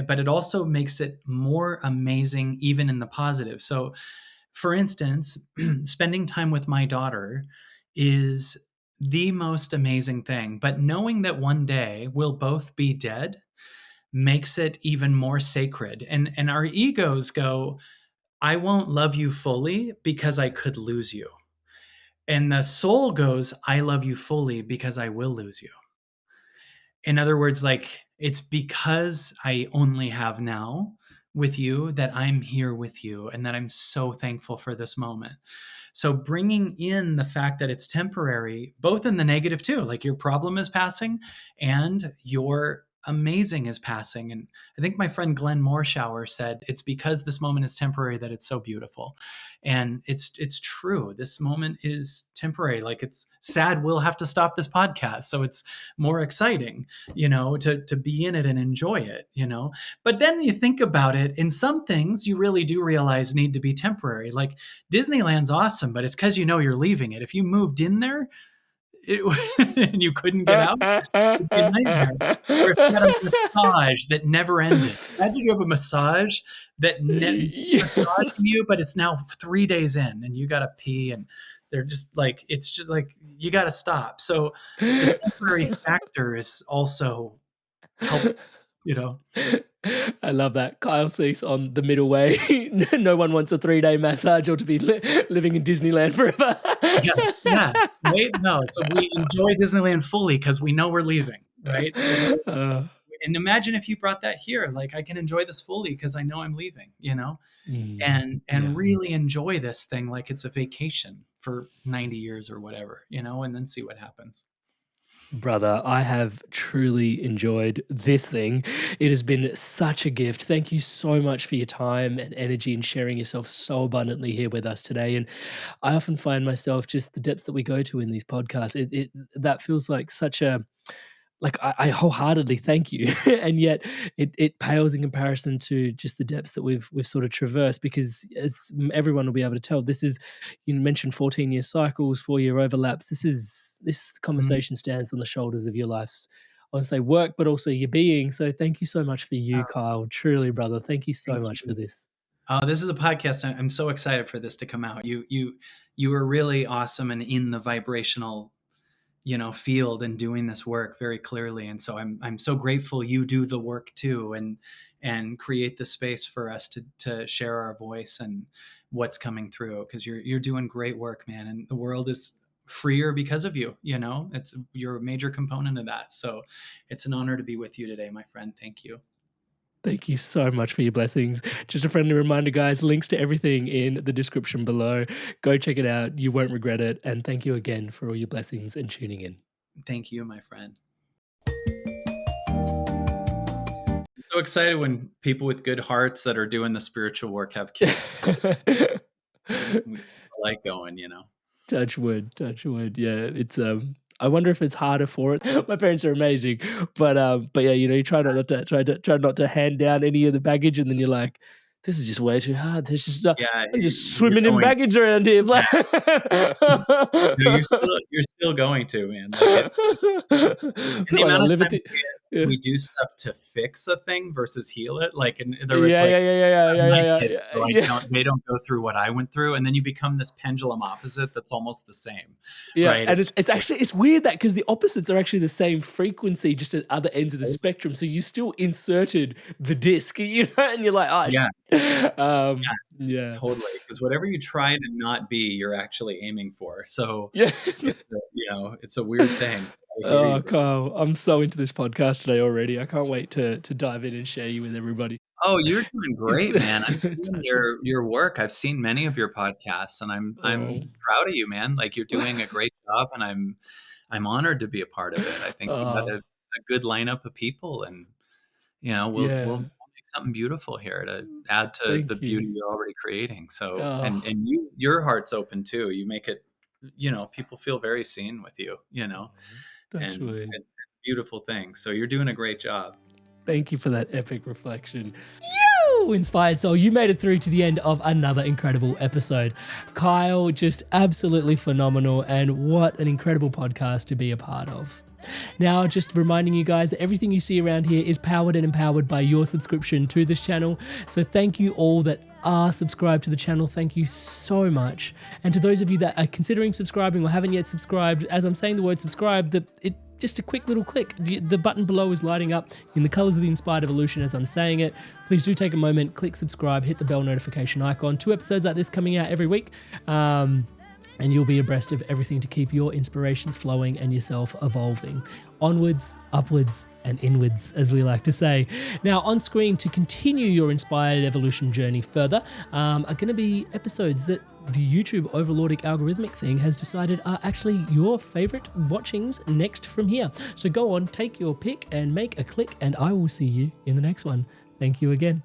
but it also makes it more amazing even in the positive. So for instance, spending time with my daughter is the most amazing thing, but knowing that one day we'll both be dead makes it even more sacred. And our egos go, I won't love you fully because I could lose you. And the soul goes, I love you fully because I will lose you. In other words, like, it's because I only have now with you that I'm here with you, and that I'm so thankful for this moment. So bringing in the fact that it's temporary, both in the negative too, like your problem is passing and your amazing is passing. And I think my friend Glenn Morshower said, it's because this moment is temporary that it's so beautiful. And it's true. This moment is temporary. Like, it's sad we'll have to stop this podcast. So it's more exciting, to be in it and enjoy it, But then you think about it, in some things you really do realize need to be temporary. Like, Disneyland's awesome, but it's because you're leaving it. If you moved in there and you couldn't get out, it'd be a nightmare. Or if you had a massage that never ended. Imagine you have a massage that massaging you, but it's now 3 days in and you got to pee, and They're just like, it's just like, you got to stop. So the temporary factor is also helpful, you know? I love that. Kyle Cease on The Middle Way. No one wants a 3-day massage or to be living in Disneyland forever. Yeah, right? No, so we enjoy Disneyland fully because we know we're leaving, right? So and imagine if you brought that here. Like, I can enjoy this fully because I know I'm leaving, you know? And yeah. really enjoy this thing like it's a vacation for 90 years or whatever, you know, and then see what happens. Brother, I have truly enjoyed this thing. It has been such a gift. Thank you so much for your time and energy and sharing yourself so abundantly here with us today. And I often find myself, just the depths that we go to in these podcasts, that feels like such a, like, I wholeheartedly thank you, and yet it pales in comparison to just the depths that we've sort of traversed. Because as everyone will be able to tell, this is, you mentioned 14-year cycles, 4-year overlaps. This conversation stands on the shoulders of your life's, I want to say, work, but also your being. So thank you so much for you, Kyle. Truly, brother, thank you so much for this. Oh, this is a podcast. I'm so excited for this to come out. You are really awesome and in the vibrational, you know, field and doing this work very clearly. And so I'm so grateful you do the work too, and create the space for us to share our voice and what's coming through, because you're doing great work, man. And the world is freer because of you, you know. You're a major component of that. So it's an honor to be with you today, my friend. Thank you. Thank you so much for your blessings. Just a friendly reminder, guys, links to everything in the description below. Go check it out. You won't regret it. And thank you again for all your blessings and tuning in. Thank you, my friend. I'm so excited when people with good hearts that are doing the spiritual work have kids. We like going, you know. Touch wood. Yeah, it's I wonder if it's harder for it. My parents are amazing, but yeah, you know, you try not to hand down any of the baggage, and then you're like, this is just way too hard. There's just I'm just swimming in baggage around here. It's like, no, you're still going to, man. Like, it's and the amount of times we do stuff to fix a thing versus heal it. Like, and there was my kids, so they don't go through what I went through, and then you become this pendulum opposite that's almost the same. Yeah, right? And it's actually, it's weird that, because the opposites are actually the same frequency, just at other ends of the spectrum. So you still inserted the disc, you know, and you're like, oh, yeah, totally. Because whatever you try to not be, you're actually aiming for. So it's a weird thing. Oh, Kyle, I'm so into this podcast today already. I can't wait to dive in and share you with everybody. Oh, you're doing great, man. I've seen your work. I've seen many of your podcasts, and I'm proud of you, man. Like, you're doing a great job, and I'm honored to be a part of it. I think you've got a good lineup of people, and you know, we'll make something beautiful here to add to the beauty you're already creating. So, and your heart's open too. You make it, you know, people feel very seen with you, you know, and it's a beautiful thing. So you're doing a great job. Thank you for that epic reflection. You inspired soul, you made it through to the end of another incredible episode. Kyle, just absolutely phenomenal, and what an incredible podcast to be a part of. Now, just reminding you guys that everything you see around here is powered and empowered by your subscription to this channel. So thank you all that are subscribed to the channel. Thank you so much. And to those of you that are considering subscribing or haven't yet subscribed, as I'm saying the word subscribe, just a quick little click. The button below is lighting up in the colors of the inspired evolution as I'm saying it. Please do take a moment, click subscribe, hit the bell notification icon. 2 episodes like this coming out every week. And you'll be abreast of everything to keep your inspirations flowing and yourself evolving. Onwards, upwards, and inwards, as we like to say. Now, on screen, to continue your inspired evolution journey further, are going to be episodes that the YouTube overlordic algorithmic thing has decided are actually your favorite watchings next from here. So go on, take your pick and make a click, and I will see you in the next one. Thank you again.